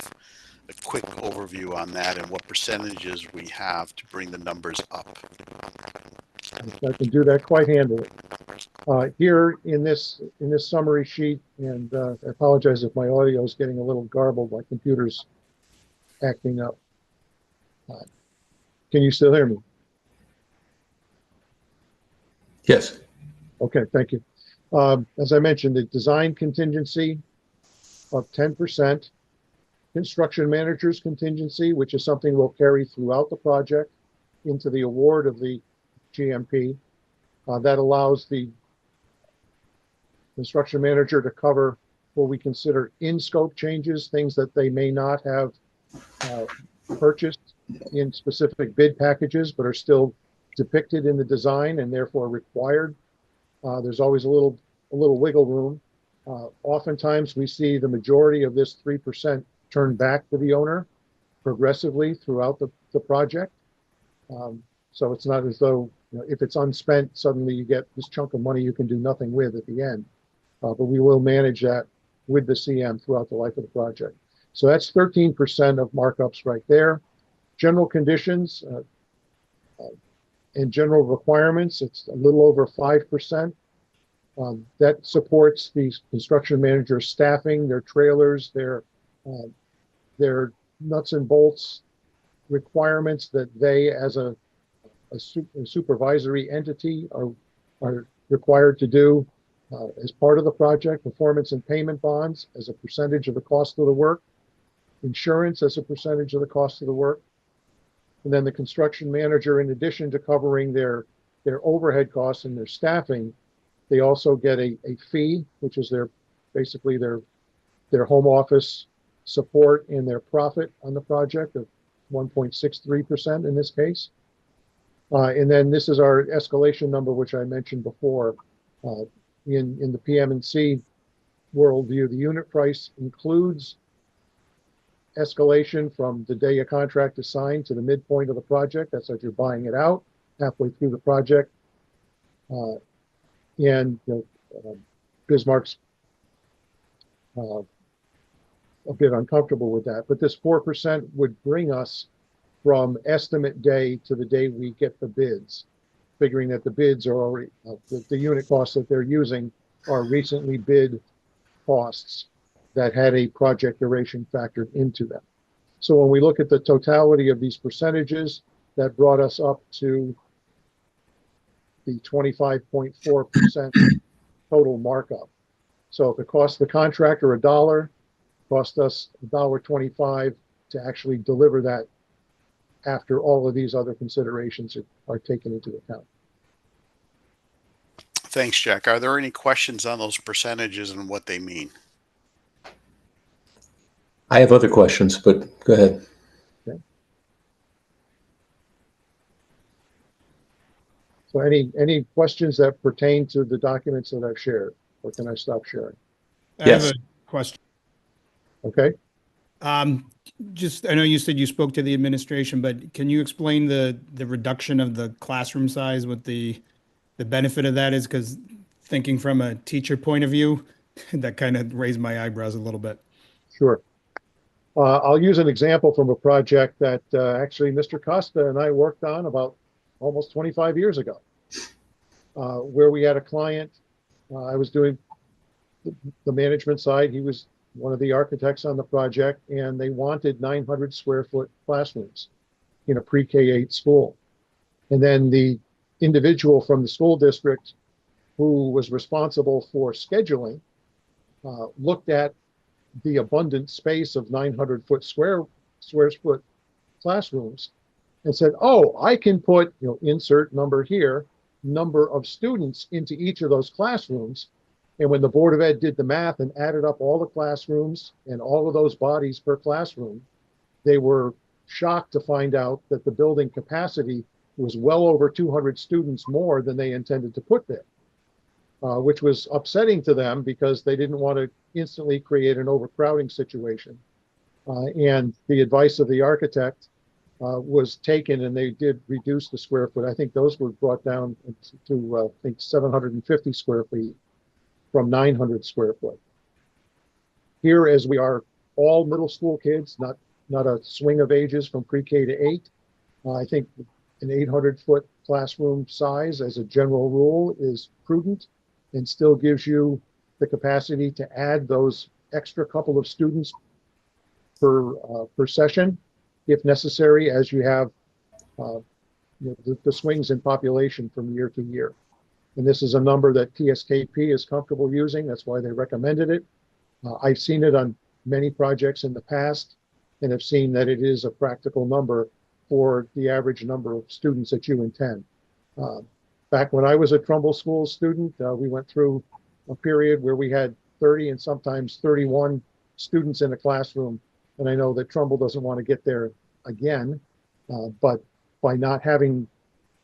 a quick overview on that and what percentages we have to bring the numbers up. I can do that quite handily. Here in this summary sheet, and I apologize if my audio is getting a little garbled. My computer's acting up. Can you still hear me? Yes. Okay, thank you. As I mentioned, the design contingency of 10%, construction manager's contingency, which is something we'll carry throughout the project into the award of the GMP. That allows the construction manager to cover what we consider in-scope changes, things that they may not have purchased in specific bid packages, but are still depicted in the design and therefore required. There's always a little wiggle room. Oftentimes we see the majority of this 3% turned back to the owner progressively throughout the project. So it's not as though, if it's unspent, suddenly you get this chunk of money you can do nothing with at the end. But we will manage that with the CM throughout the life of the project. So that's 13% of markups right there. General conditions and general requirements, it's a little over 5%. That supports the construction manager's staffing, their trailers, their nuts and bolts requirements that they, as a supervisory entity, are required to do as part of the project. Performance and payment bonds as a percentage of the cost of the work, insurance as a percentage of the cost of the work, and then the construction manager, in addition to covering their overhead costs and their staffing, they also get a fee, which is basically their home office support and their profit on the project of 1.63% in this case. And then this is our escalation number, which I mentioned before. In the PM&C worldview, the unit price includes escalation from the day a contract is signed to the midpoint of the project. That's as you're buying it out halfway through the project. And Bismarck's a bit uncomfortable with that, but this 4% would bring us from estimate day to the day we get the bids, figuring that the bids are already, the unit costs that they're using are recently bid costs that had a project duration factored into them. So when we look at the totality of these percentages, that brought us up to the 25.4% total markup. So if it costs the contractor $1, cost us $1.25 to actually deliver that after all of these other considerations are taken into account. Thanks, Jack. Are there any questions on those percentages and what they mean? I have other questions, but go ahead. Okay. So any questions that pertain to the documents that I've shared, or can I stop sharing? I have a question. Okay. Just, I know you said you spoke to the administration, but can you explain the reduction of the classroom size, what the benefit of that is? Because thinking from a teacher point of view, that kind of raised my eyebrows a little bit. Sure. I'll use an example from a project that actually Mr. Costa and I worked on about almost 25 years ago, where we had a client. I was doing the management side. He was one of the architects on the project, and they wanted 900 square foot classrooms in a pre-K-8 school. And then the individual from the school district who was responsible for scheduling looked at the abundant space of 900 square foot classrooms and said, oh, I can put, insert number here, number of students into each of those classrooms. And when the Board of Ed did the math and added up all the classrooms and all of those bodies per classroom, they were shocked to find out that the building capacity was well over 200 students more than they intended to put there, which was upsetting to them because they didn't want to instantly create an overcrowding situation. And the advice of the architect was taken, and they did reduce the square foot. I think those were brought down to I think 750 square feet from 900 square foot. Here, as we are all middle school kids, not a swing of ages from pre-K to 8, I think an 800-foot classroom size as a general rule is prudent and still gives you the capacity to add those extra couple of students per session, if necessary, as you have the swings in population from year to year. And this is a number that PSKP is comfortable using. That's why they recommended it. I've seen it on many projects in the past and have seen that it is a practical number for the average number of students that you intend. Back when I was a Trumbull School student, we went through a period where we had 30 and sometimes 31 students in a classroom. And I know that Trumbull doesn't want to get there again, but by not having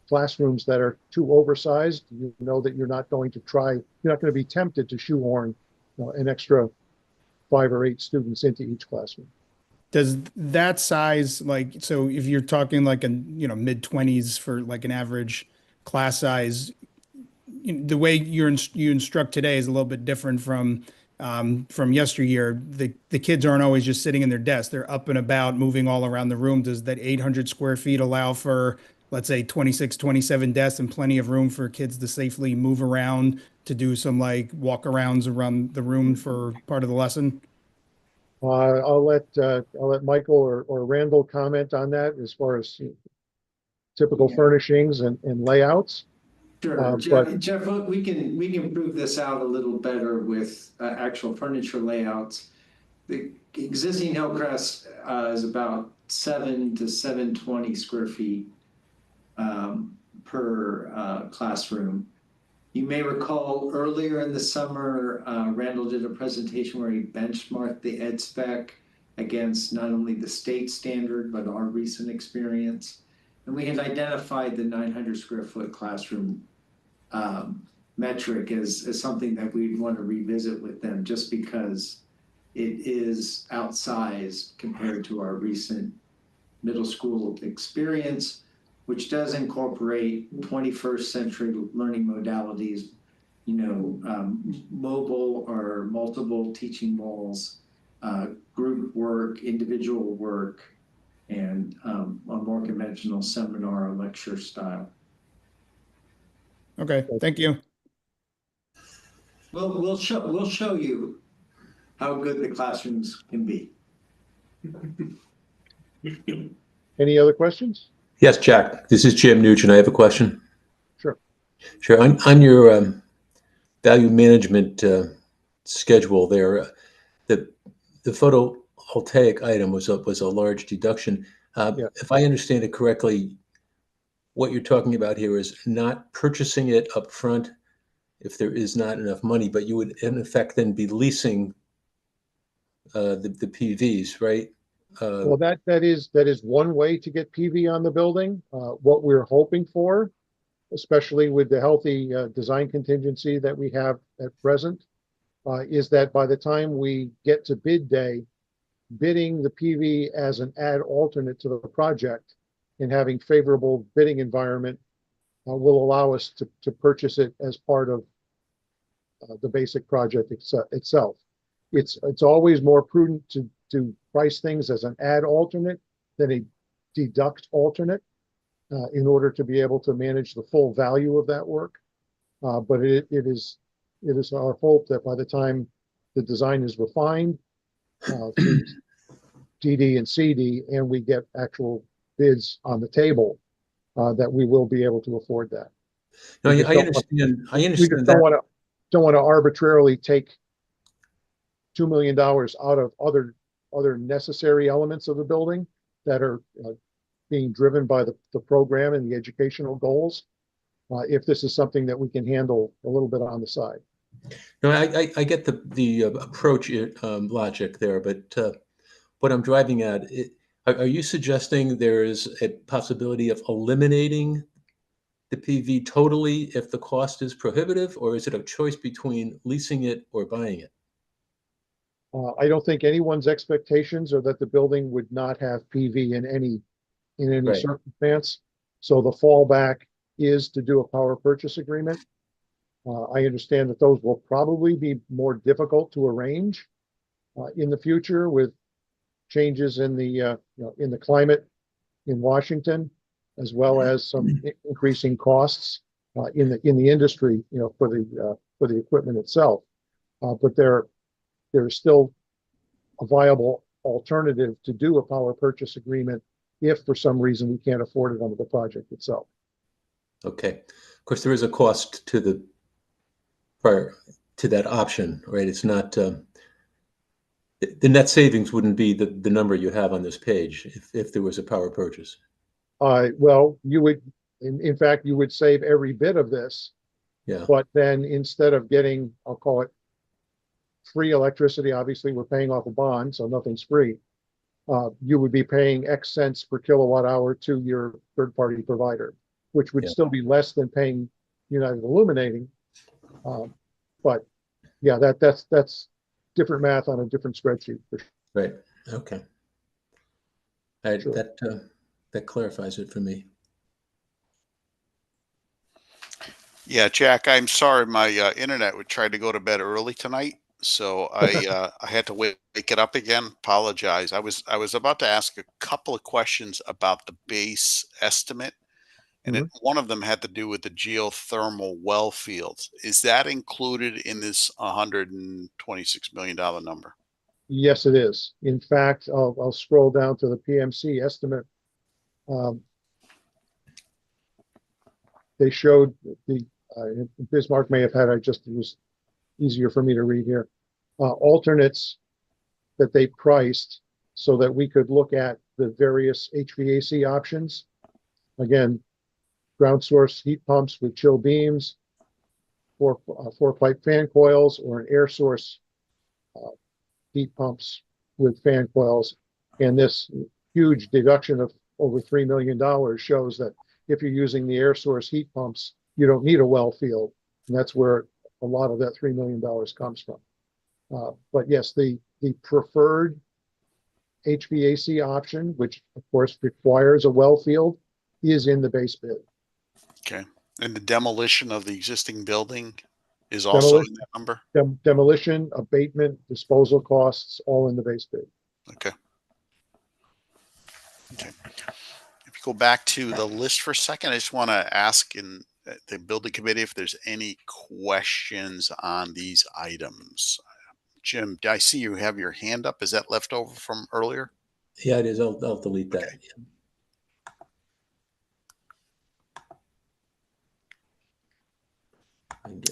classrooms that are too oversized, you know that you're not going to be tempted to shoehorn an extra 5 or 8 students into each classroom. Does that size, like, so if you're talking like a, mid-20s for like an average class size, the way you instruct today is a little bit different from yesteryear. The kids aren't always just sitting in their desks. They're up and about, moving all around the room. Does that 800 square feet allow for, let's say, 26, 27 desks and plenty of room for kids to safely move around, to do some like walk-arounds around the room for part of the lesson? I'll let Michael or Randall comment on that as far as typical furnishings and layouts. Sure, Jeff, we can prove this out a little better with actual furniture layouts. The existing Hillcrest is about 7 to 720 square feet per classroom. You may recall earlier in the summer, Randall did a presentation where he benchmarked the ed spec against not only the state standard, but our recent experience. And we had identified the 900 square foot classroom metric as something that we'd want to revisit with them, just because it is outsized compared to our recent middle school experience, which does incorporate 21st century learning modalities, mobile or multiple teaching walls, group work, individual work, and a more conventional seminar or lecture style. Okay, thank you. We'll show you how good the classrooms can be. Any other questions? Yes, Jack. This is Jim Nugent. I have a question. Sure. Sure. On your value management schedule there, the photovoltaic item was a large deduction. If I understand it correctly, what you're talking about here is not purchasing it up front if there is not enough money, but you would in effect then be leasing the PVs, right? Well, that is one way to get PV on the building. What we're hoping for, especially with the healthy design contingency that we have at present, is that by the time we get to bid day, bidding the PV as an add alternate to the project and having favorable bidding environment will allow us to purchase it as part of the basic project itself. It's always more prudent to price things as an add alternate than a deduct alternate in order to be able to manage the full value of that work. But it is our hope that by the time the design is refined through DD and CD and we get actual bids on the table, that we will be able to afford that. No, I understand. I understand. We just don't want to arbitrarily take $2 million out of other necessary elements of the building that are being driven by the program and the educational goals. If this is something that we can handle a little bit on the side. No, I get the approach logic there, but what I'm driving at, Are you suggesting there is a possibility of eliminating the PV totally if the cost is prohibitive, or is it a choice between leasing it or buying it? I don't think anyone's expectations are that the building would not have PV in any Right. circumstance. So the fallback is to do a power purchase agreement. I understand that those will probably be more difficult to arrange in the future with changes in the in the climate in Washington, as well as some increasing costs in the industry, for the equipment itself. But there's still a viable alternative to do a power purchase agreement if for some reason we can't afford it under the project itself. Okay. Of course, there is a cost to that option, right? It's not the net savings wouldn't be the number you have on this page if there was a power purchase. Well, you would, in fact, you would save every bit of this. Yeah. But then instead of getting, I'll call it free electricity, obviously we're paying off a bond, so nothing's free. You would be paying X cents per kilowatt hour to your third-party provider, which would still be less than paying United Illuminating. But yeah, that's different math on a different spreadsheet. For sure. Right. Okay. Sure. That clarifies it for me. Yeah, Jack, I'm sorry. My internet would try to go to bed early tonight, so I had to wake it up again. Apologize. I was about to ask a couple of questions about the base estimate, and one of them had to do with the geothermal well fields. Is that included in this $126 million number? Yes, it is. In fact, I'll scroll down to the PMC estimate. They showed Bismarck may have had, it was easier for me to read here, alternates that they priced so that we could look at the various HVAC options. Again, ground source heat pumps with chill beams, four pipe fan coils, or an air source heat pumps with fan coils. And this huge deduction of over $3 million shows that if you're using the air source heat pumps, you don't need a well field. And that's where a lot of that $3 million comes from. But yes, the preferred HVAC option, which of course requires a well field, is in the base bid. Okay. And the demolition of the existing building is also in that number? Demolition, abatement, disposal costs, all in the base bid. Okay. Okay. If you go back to the list for a second, I just want to ask in the building committee if there's any questions on these items. Jim, I see you have your hand up. Is that left over from earlier? Yeah, it is. I'll delete that. Okay.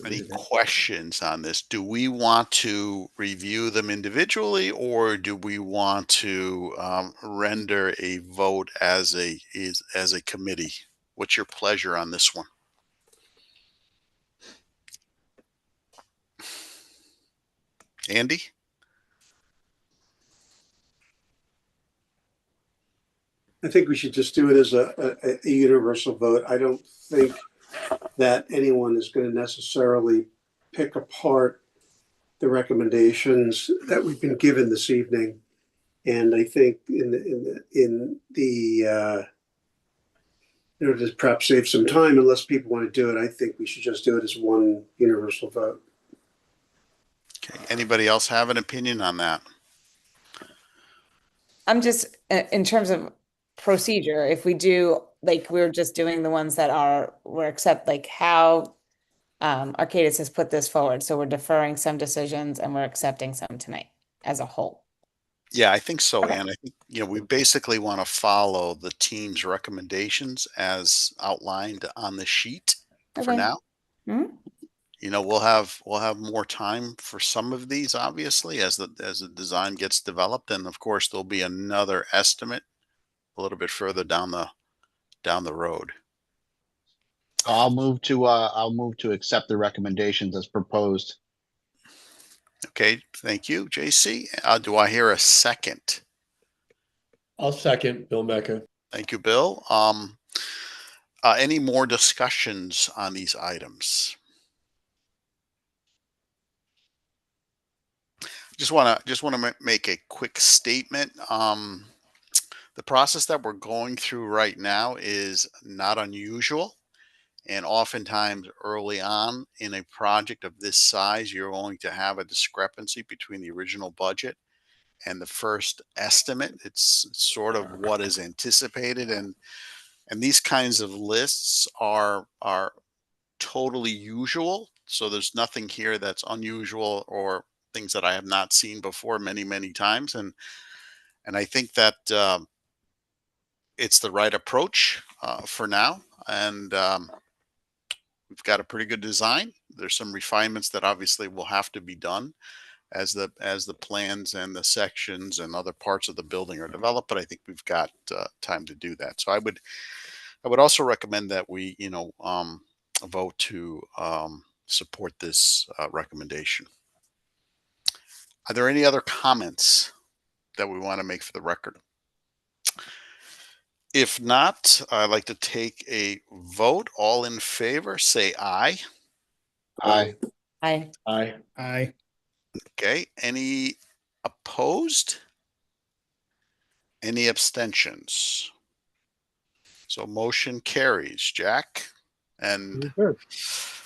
Any questions on this? Do we want to review them individually, or do we want to render a vote as a committee? What's your pleasure on this one? Andy? I think we should just do it as a universal vote. I don't think that anyone is going to necessarily pick apart the recommendations that we've been given this evening. And I think to perhaps save some time, unless people want to do it, I think we should just do it as one universal vote. Okay. Anybody else have an opinion on that? I'm just, in terms of procedure, if we do, like, we're just doing the ones that we're accept, like how Arcadis has put this forward. So we're deferring some decisions and we're accepting some tonight as a whole. Yeah, I think so, Okay. Ann. I think, we basically want to follow the team's recommendations as outlined on the sheet for now. We'll have more time for some of these, obviously, as the design gets developed, and of course there'll be another estimate a little bit further down the road. I'll move to accept the recommendations as proposed. Okay, thank you, JC. Do I hear a second? I'll second Bill Mecca. Thank you, Bill. Any more discussions on these items? Just want to make a quick statement. The process that we're going through right now is not unusual. And oftentimes early on in a project of this size, you're going to have a discrepancy between the original budget and the first estimate. It's sort of what is anticipated. And these kinds of lists are totally usual. So there's nothing here that's unusual or things that I have not seen before many times. And I think that it's the right approach for now. And we've got a pretty good design. There's some refinements that obviously will have to be done as the plans and the sections and other parts of the building are developed. But I think we've got time to do that. So I would also recommend that we vote to support this recommendation. Are there any other comments that we want to make for the record? If not, I'd like to take a vote. All in favor, say aye. Aye. Aye. Aye. Aye. Okay. Any opposed? Any abstentions? So motion carries. Jack and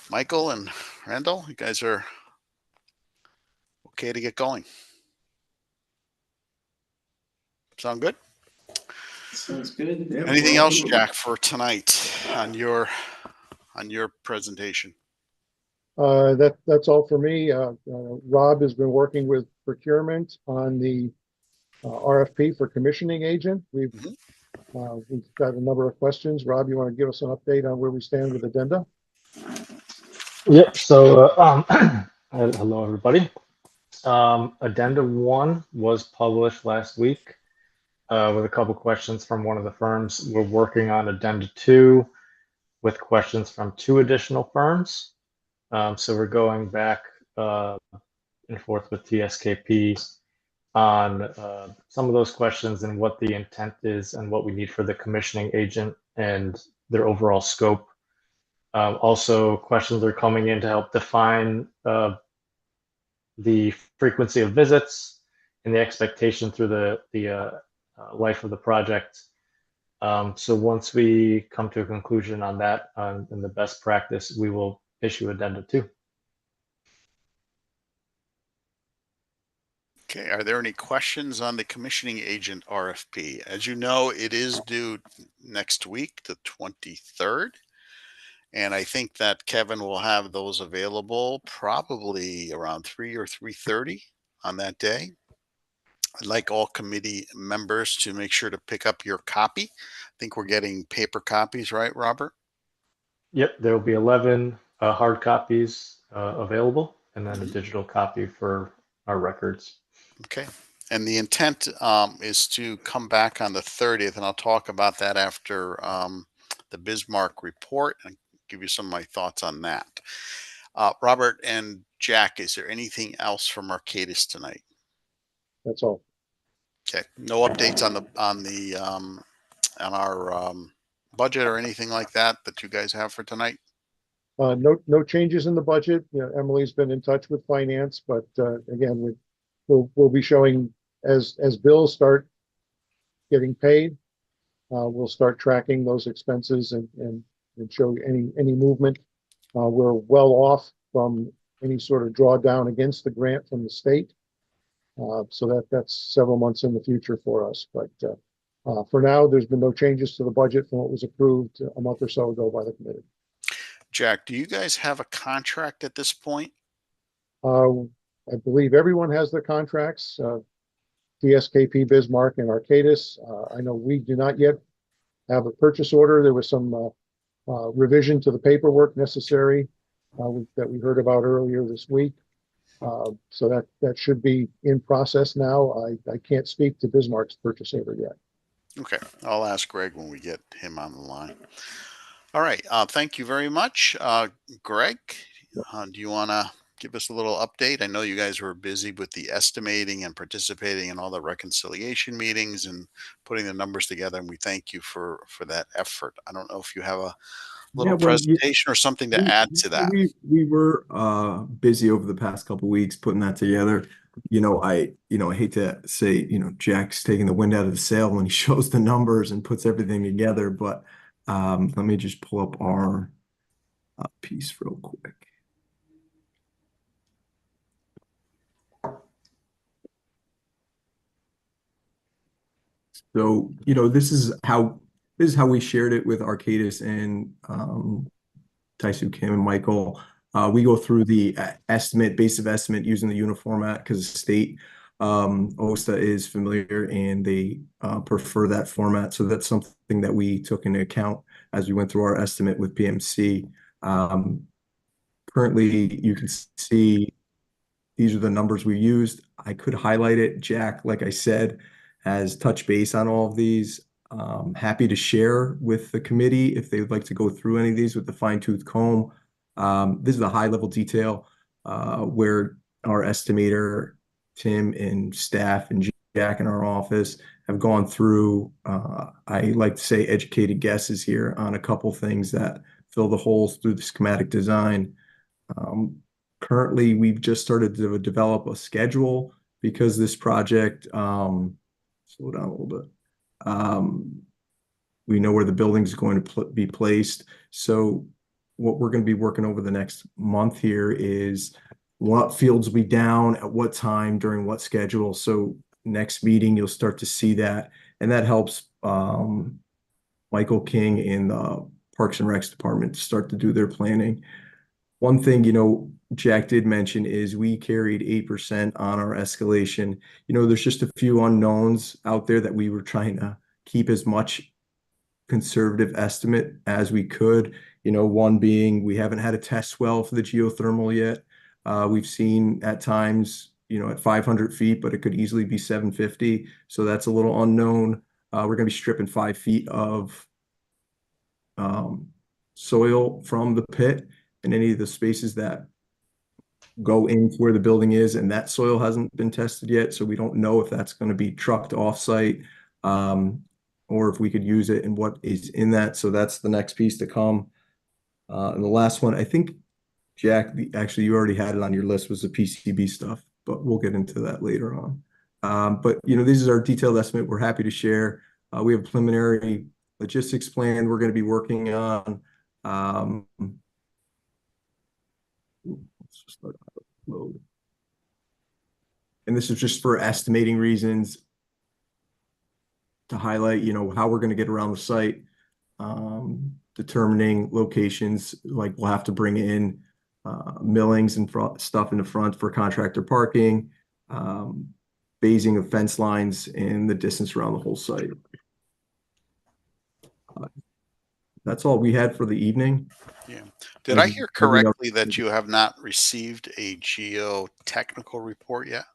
Michael and Randall, you guys are okay to get going. Sound good? Sounds good. Yeah, Anything we're all else, good. Jack, for tonight on your presentation? That's all for me. Rob has been working with procurement on the RFP for commissioning agent. We've got a number of questions. Rob, you want to give us an update on where we stand with addenda? Yep. So, hello everybody. Addenda 1 was published last week with a couple questions from one of the firms. We're working on Addenda 2 with questions from 2 additional firms. So we're going back and forth with TSKP on some of those questions and what the intent is and what we need for the commissioning agent and their overall scope. Also, questions are coming in to help define the frequency of visits and the expectation through the life of the project. So once we come to a conclusion on that and the best practice, we will issue addenda 2. Okay, are there any questions on the commissioning agent RFP? As you know, it is due next week, the 23rd. And I think that Kevin will have those available probably around 3 or 3:30 on that day. I'd like all committee members to make sure to pick up your copy. I think we're getting paper copies, right, Robert? Yep, there will be 11 hard copies available and then a digital copy for our records. Okay. And the intent is to come back on the 30th, and I'll talk about that after the Bismarck report and give you some of my thoughts on that. Robert and Jack, is there anything else from Arcadis tonight? That's all. Okay. No updates on our budget or anything like that you guys have for tonight? No changes in the budget. Emily's been in touch with finance, but again, we'll be showing as bills start getting paid, we'll start tracking those expenses and show any movement. We're well off from any sort of drawdown against the grant from the state. So that's several months in the future for us. But for now, there's been no changes to the budget from what was approved a month or so ago by the committee. Jack, do you guys have a contract at this point? I believe everyone has their contracts, TSKP, Bismarck, and Arcadis. I know we do not yet have a purchase order. There was some revision to the paperwork necessary that we heard about earlier this week. So that should be in process now. I can't speak to Bismarck's purchase order yet. Okay, I'll ask Greg when we get him on the line. All right, thank you very much. Greg, do you want to give us a little update? I know you guys were busy with the estimating and participating in all the reconciliation meetings and putting the numbers together, and we thank you for that effort. I don't know if you have a Yeah, little well, presentation or something to add to that. we were busy over the past couple weeks putting that together. I hate to say, Jack's taking the wind out of the sail when he shows the numbers and puts everything together, but let me just pull up our piece real quick. So, this is how we shared it with Arcadis and Taisu Kim and Michael. We go through the base of estimate using the uniformat because the state OSTA is familiar and they prefer that format. So that's something that we took into account as we went through our estimate with PMC. Currently, you can see these are the numbers we used. I could highlight it. Jack, like I said, has touched base on all of these. Happy to share with the committee if they would like to go through any of these with the fine-tooth comb. This is a high-level detail where our estimator, Tim, and staff, and Jack in our office have gone through, I like to say, educated guesses here on a couple things that fill the holes through the schematic design. Currently, we've just started to develop a schedule because this project, slow down a little bit. We know where the building is going to be placed. So what we're going to be working over the next month here is what fields will be down at what time during what schedule. So next meeting, you'll start to see that. And that helps Michael King in the Parks and Recs department to start to do their planning. One thing, Jack did mention is we carried 8% on our escalation. There's just a few unknowns out there that we were trying to keep as much conservative estimate as we could. One being we haven't had a test well for the geothermal yet. We've seen at times, at 500 feet, but it could easily be 750. So that's a little unknown. We're going to be stripping 5 feet of soil from the pit and any of the spaces that go into where the building is, and that soil hasn't been tested yet, so we don't know if that's going to be trucked off-site or if we could use it and what is in that. So that's the next piece to come. And the last one, I think, Jack, actually you already had it on your list, was the PCB stuff, but we'll get into that later on. But this is our detailed estimate. We're happy to share. We have a preliminary logistics plan we're going to be working on. Let's just start load. And this is just for estimating reasons to highlight, how we're going to get around the site, determining locations, like we'll have to bring in millings and stuff in the front for contractor parking, phasing of fence lines, and the distance around the whole site. That's all we had for the evening. Yeah. Did I hear correctly that you have not received a geotechnical report yet?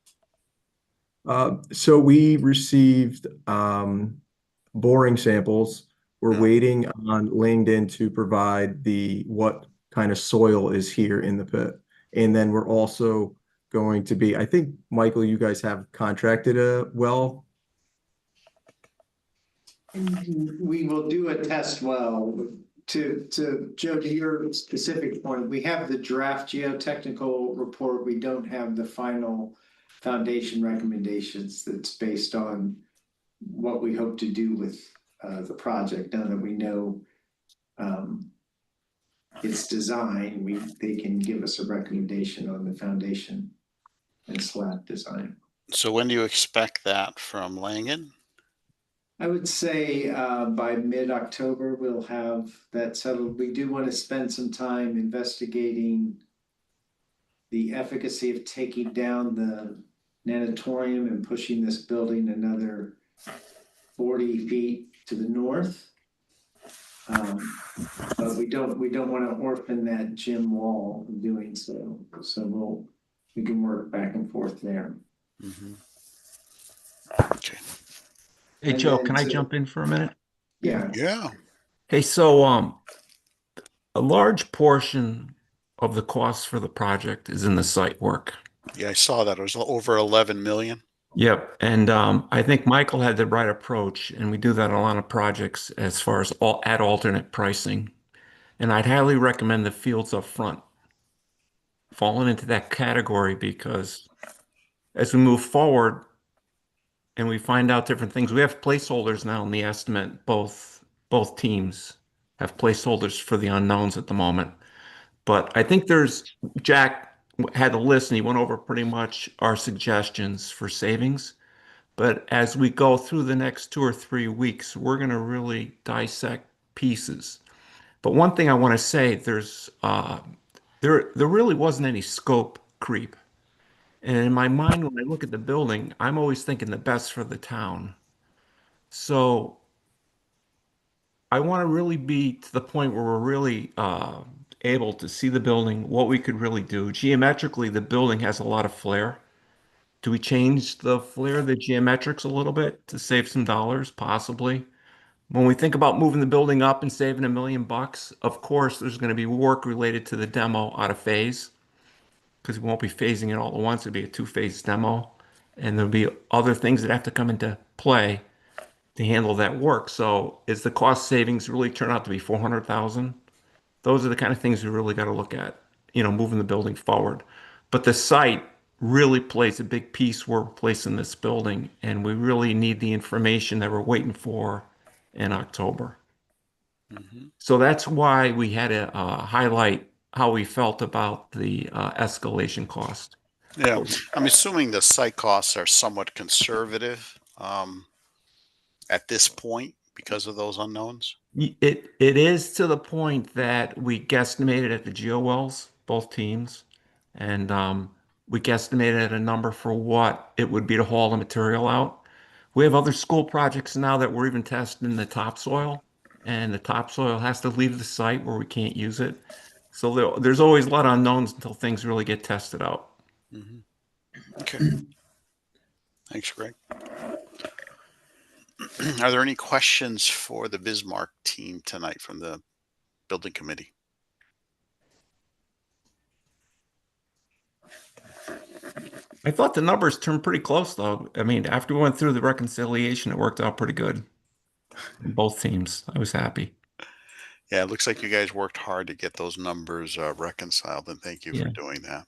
So we received boring samples. We're waiting on Langdon to provide what kind of soil is here in the pit. And then we're also going to be, I think, Michael, you guys have contracted a well. We will do a test well. To Joe, to your specific point, we have the draft geotechnical report. We don't have the final foundation recommendations that's based on what we hope to do with the project. Now that we know its design, they can give us a recommendation on the foundation and slab design. So when do you expect that from Langen? I would say by mid-October, we'll have that settled. We do want to spend some time investigating the efficacy of taking down the natatorium and pushing this building another 40 feet to the north. But we don't want to orphan that gym wall in doing so. So we can work back and forth there. Mm-hmm. Okay. Hey, Joe, can I jump in for a minute? Yeah. Yeah. Hey, so a large portion of the cost for the project is in the site work. Yeah, I saw that. It was over 11 million. Yep. And I think Michael had the right approach, and we do that on a lot of projects as far as at alternate pricing. And I'd highly recommend the fields up front falling into that category, because as we move forward and we find out different things, we have placeholders now in the estimate. Both teams have placeholders for the unknowns at the moment. But I think Jack had a list and he went over pretty much our suggestions for savings. But as we go through the next 2 or 3 weeks, we're going to really dissect pieces. But one thing I want to say, there really wasn't any scope creep. And in my mind, when I look at the building, I'm always thinking the best for the town. So I want to really be to the point where we're really able to see the building, what we could really do. Geometrically, the building has a lot of flair. Do we change the flair, the geometrics a little bit to save some dollars? Possibly. When we think about moving the building up and saving $1 million, of course, there's going to be work related to the demo out of phase, because we won't be phasing it all at once. It'll be a two-phase demo. And there'll be other things that have to come into play to handle that work. So is the cost savings really turn out to be 400,000? Those are the kind of things we really got to look at, moving the building forward. But the site really plays a big piece we're placing this building, and we really need the information that we're waiting for in October. So that's why we had to highlight how we felt about the escalation cost. Yeah, I'm assuming the site costs are somewhat conservative at this point because of those unknowns. It is, to the point that we guesstimated at the geo wells, both teams, and we guesstimated a number for what it would be to haul the material out. We have other school projects now that we're even testing the topsoil, and the topsoil has to leave the site where we can't use it. So there's always a lot of unknowns until things really get tested out. Okay. Thanks, Greg. Are there any questions for the Bismarck team tonight from the building committee? I thought the numbers turned pretty close, though. I mean, after we went through the reconciliation, it worked out pretty good. Both teams. I was happy. Yeah, it looks like you guys worked hard to get those numbers reconciled, and thank you for doing that.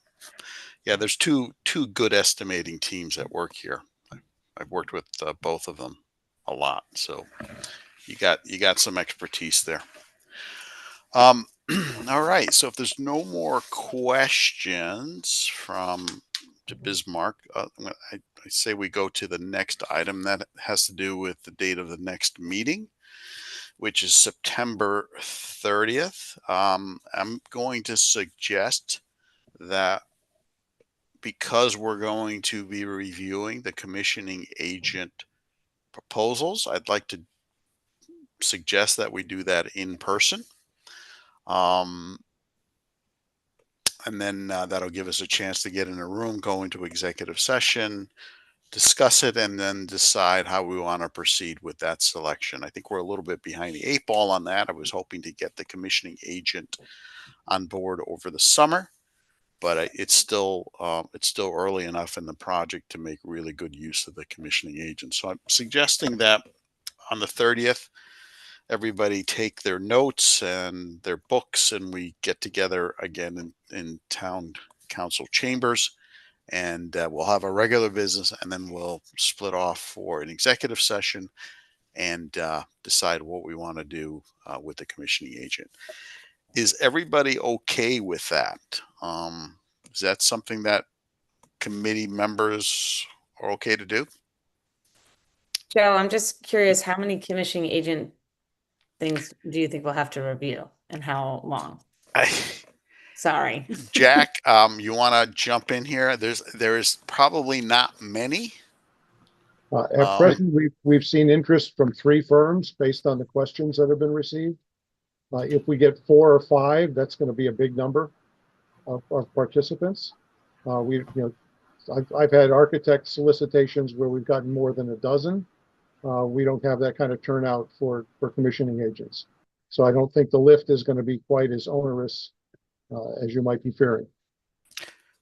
Yeah, there's two good estimating teams at work here. I've worked with both of them a lot, so you got some expertise there. All right, so if there's no more questions from Bismarck, I say we go to the next item that has to do with the date of the next meeting, which is September 30th. I'm going to suggest that because we're going to be reviewing the commissioning agent proposals, I'd like to suggest that we do that in person. And then that'll give us a chance to get in a room, go into executive session, discuss it, and then decide how we want to proceed with that selection. I think we're a little bit behind the 8 ball on that. I was hoping to get the commissioning agent on board over the summer, but it's still early enough in the project to make really good use of the commissioning agent. So I'm suggesting that on the 30th, everybody take their notes and their books, and we get together again in town council chambers, and we'll have a regular business, and then we'll split off for an executive session and decide what we want to do with the commissioning agent. Is everybody okay with that? Is that something that committee members are okay to do? Joe, I'm just curious, how many commissioning agent things do you think we'll have to review, and how long? Sorry. Jack, you want to jump in here? There is probably not many. At present, we've seen interest from 3 firms based on the questions that have been received. If we get 4 or 5, that's going to be a big number of participants. I've had architect solicitations where we've gotten more than a dozen. We don't have that kind of turnout for commissioning agents. So I don't think the lift is going to be quite as onerous as you might be fearing.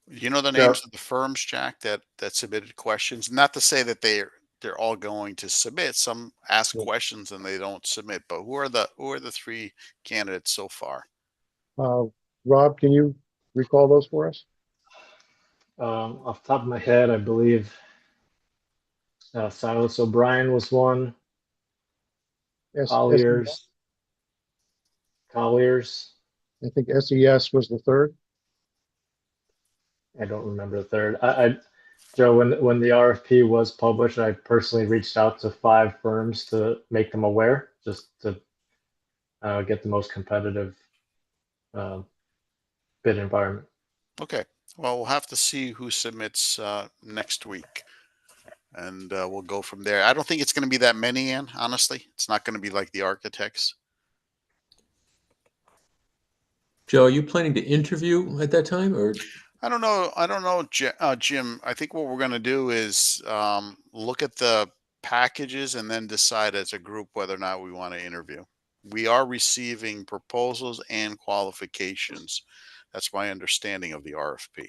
You know the names of the firms, Jack, that submitted questions? Not to say that they're all going to submit. Some ask questions and they don't submit. But who are the three candidates so far? Rob, can you recall those for us? Off the top of my head, I believe Silas O'Brien was one. Colliers. I think SES was the third. I don't remember the third. Joe, when the RFP was published, I personally reached out to 5 firms to make them aware, just to get the most competitive bid environment. Okay. Well, we'll have to see who submits next week, and we'll go from there. I don't think it's going to be that many, Ann. Honestly, it's not going to be like the architects. Joe, are you planning to interview at that time, or? I don't know, Jim. I think what we're going to do is look at the packages and then decide as a group whether or not we want to interview. We are receiving proposals and qualifications. That's my understanding of the RFP.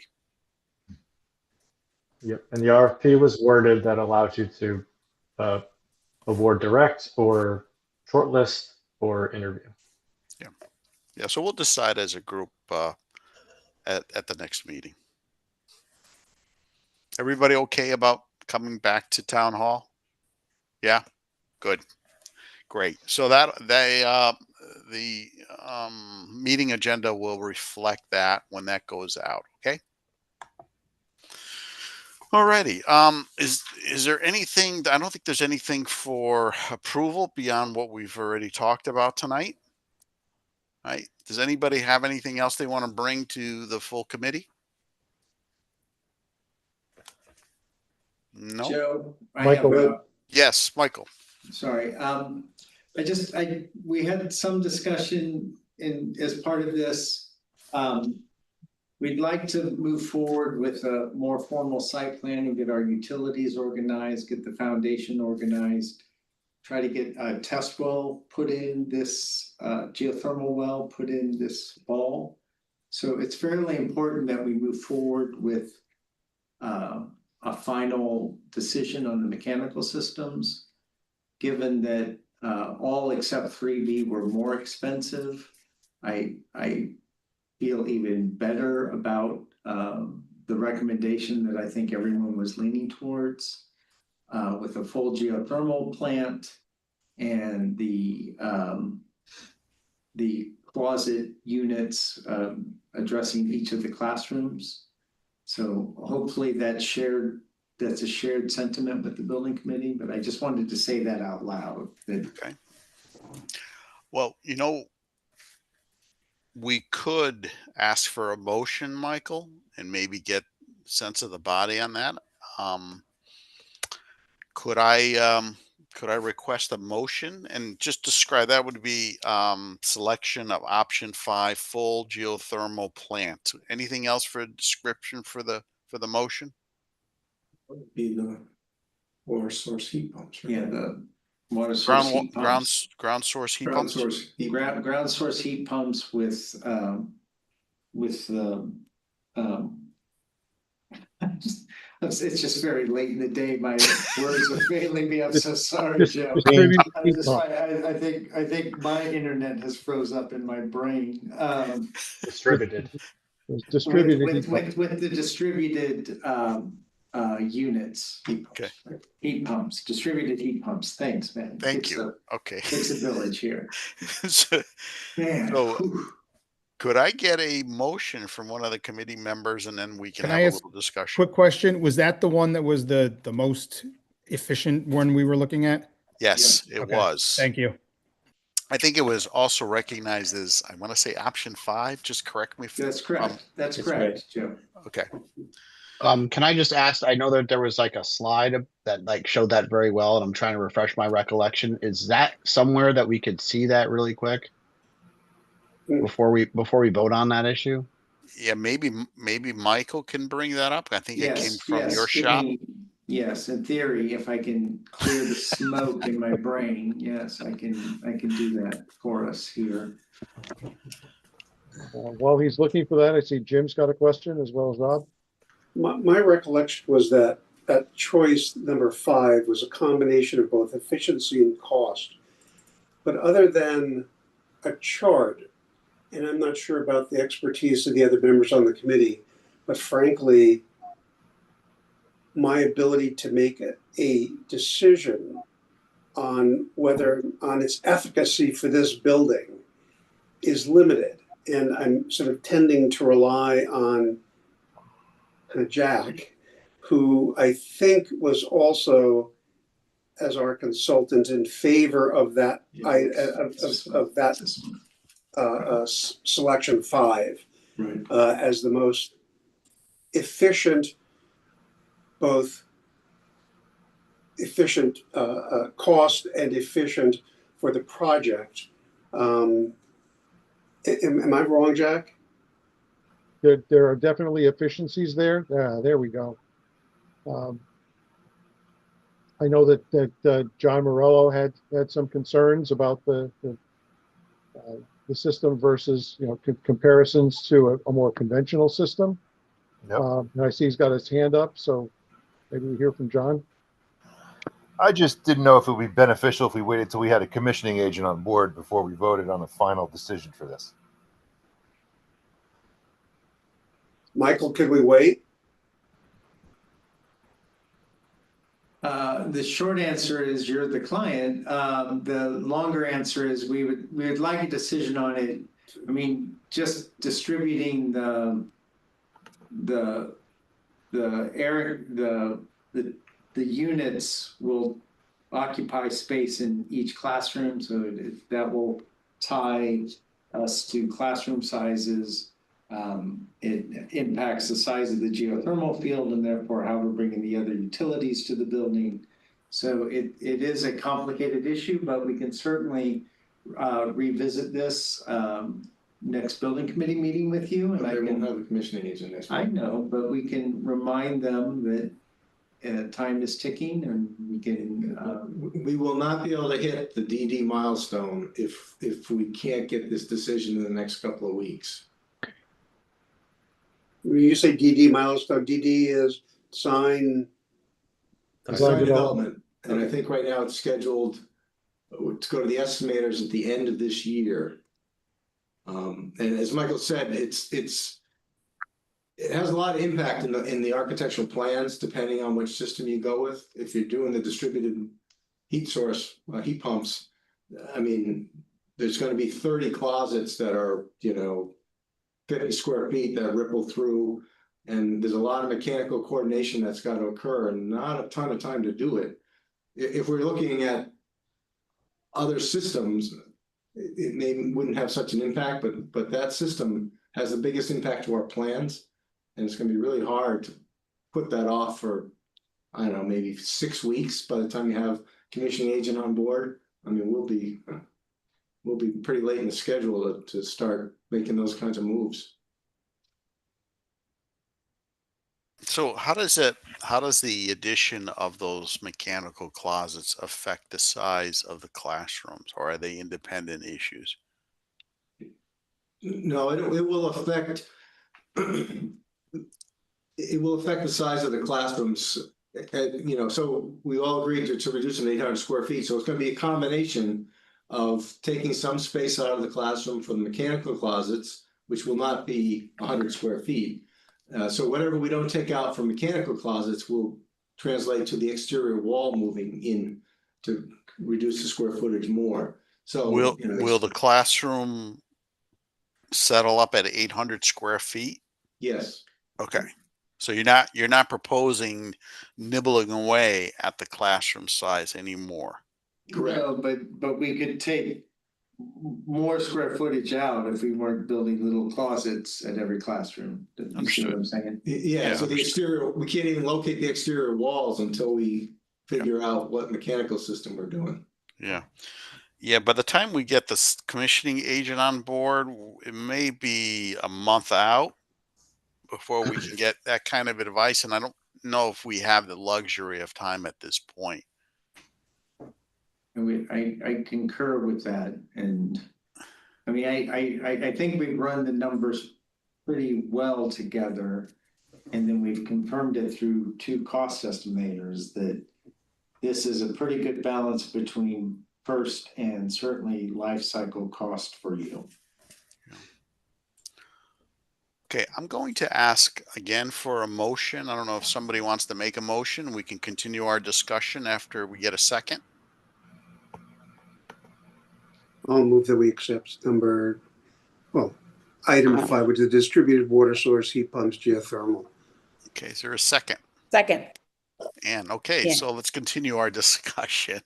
Yep, and the RFP was worded that allows you to award direct or shortlist or interview. Yeah. So we'll decide as a group at the next meeting. Everybody okay about coming back to town hall? Yeah, good, great. So the meeting agenda will reflect that when that goes out. Okay. Alrighty. Is there anything? I don't think there's anything for approval beyond what we've already talked about tonight. Right? Does anybody have anything else they want to bring to the full committee? No. Joe, Michael. Yes, Michael. Sorry. We had some discussion as part of this. We'd like to move forward with a more formal site plan and get our utilities organized, get the foundation organized, try to get a test well put in this, geothermal well put in this fall. So it's fairly important that we move forward with a final decision on the mechanical systems, given that all except 3B were more expensive. I feel even better about the recommendation that I think everyone was leaning towards with a full geothermal plant and the closet units addressing each of the classrooms. So hopefully that's a shared sentiment with the building committee, but I just wanted to say that out loud. Okay. Well, we could ask for a motion, Michael, and maybe get sense of the body on that. Could I request a motion and just describe that would be selection of option 5 full geothermal plant. Anything else for a description for the motion? Would be the water source heat pumps, right? Yeah, the water source heat pumps. Ground source heat pumps. Ground source heat pumps with it's just very late in the day. My words are failing me. I'm so sorry, Joe. I think my internet has froze up in my brain. Distributed. With the distributed units. Okay. Heat pumps, distributed heat pumps. Thanks, man. Thank you. Okay. It's a village here. Man. So, could I get a motion from one of the committee members and then we can have a little discussion? Quick question. Was that the one that was the most efficient one we were looking at? Yes, it was. Thank you. I think it was also recognized as, I want to say option 5. Just correct me if that's correct. That's correct, Joe. Okay. Can I just ask, I know that there was like a slide that like showed that very well, and I'm trying to refresh my recollection. Is that somewhere that we could see that really quick before we vote on that issue? Yeah, maybe Michael can bring that up. I think it came from your shop. Yes, in theory, if I can clear the smoke in my brain, yes, I can do that for us here. While he's looking for that, I see Jim's got a question as well as Rob. My recollection was that choice number 5 was a combination of both efficiency and cost. But other than a chart, and I'm not sure about the expertise of the other members on the committee, but frankly, my ability to make a decision on its efficacy for this building is limited. And I'm sort of tending to rely on Jack, who I think was also, as our consultant, in favor of that selection 5, Right. As the most efficient, both efficient cost and efficient for the project. Am I wrong, Jack? There are definitely efficiencies there. There we go. I know that John Morello had some concerns about the system versus comparisons to a more conventional system. Yep. And I see he's got his hand up, so maybe we hear from John. I just didn't know if it would be beneficial if we waited till we had a commissioning agent on board before we voted on a final decision for this. Michael, could we wait? The short answer is you're the client. The longer answer is we would like a decision on it. I mean, just distributing the units will occupy space in each classroom, so that will tie us to classroom sizes. It impacts the size of the geothermal field and therefore how we're bringing the other utilities to the building. So it is a complicated issue, but we can certainly revisit this next building committee meeting with you. And they won't have a commissioning agent next week. I know, but we can remind them that time is ticking, and we can. We will not be able to hit the DD milestone if we can't get this decision in the next couple of weeks. When you say DD milestone, DD is design development. And I think right now it's scheduled to go to the estimators at the end of this year. And as Michael said, it has a lot of impact in the architectural plans, depending on which system you go with. If you're doing the distributed heat source, heat pumps, I mean, there's going to be 30 closets that are, 50 square feet that ripple through, and there's a lot of mechanical coordination that's got to occur and not a ton of time to do it. If we're looking at other systems, it wouldn't have such an impact, but that system has the biggest impact to our plans, and it's going to be really hard to put that off for, I don't know, maybe 6 weeks by the time you have commissioning agent on board. I mean, we'll be pretty late in the schedule to start making those kinds of moves. So how does the addition of those mechanical closets affect the size of the classrooms, or are they independent issues? No, it will affect the size of the classrooms. So we all agreed to reduce them to 800 square feet. So it's going to be a combination of taking some space out of the classroom for the mechanical closets, which will not be 100 square feet. So whatever we don't take out from mechanical closets will translate to the exterior wall moving in to reduce the square footage more. So will the classroom settle up at 800 square feet? Yes. Okay. So you're not proposing nibbling away at the classroom size anymore. Correct. No, but we could take more square footage out if we weren't building little closets at every classroom. You see what I'm saying? Yeah, so the exterior, we can't even locate the exterior walls until we figure out what mechanical system we're doing. Yeah. Yeah, by the time we get the commissioning agent on board, it may be a month out before we can get that kind of advice. And I don't know if we have the luxury of time at this point. And I concur with that. And I mean, I think we've run the numbers pretty well together. And then we've confirmed it through two cost estimators that this is a pretty good balance between first and certainly life cycle cost for you. Okay, I'm going to ask again for a motion. I don't know if somebody wants to make a motion. We can continue our discussion after we get a second. I'll move that we accept item 5, which is the distributed water source heat pumps geothermal. Okay, is there a second? Second. And okay, Yeah. so let's continue our discussion.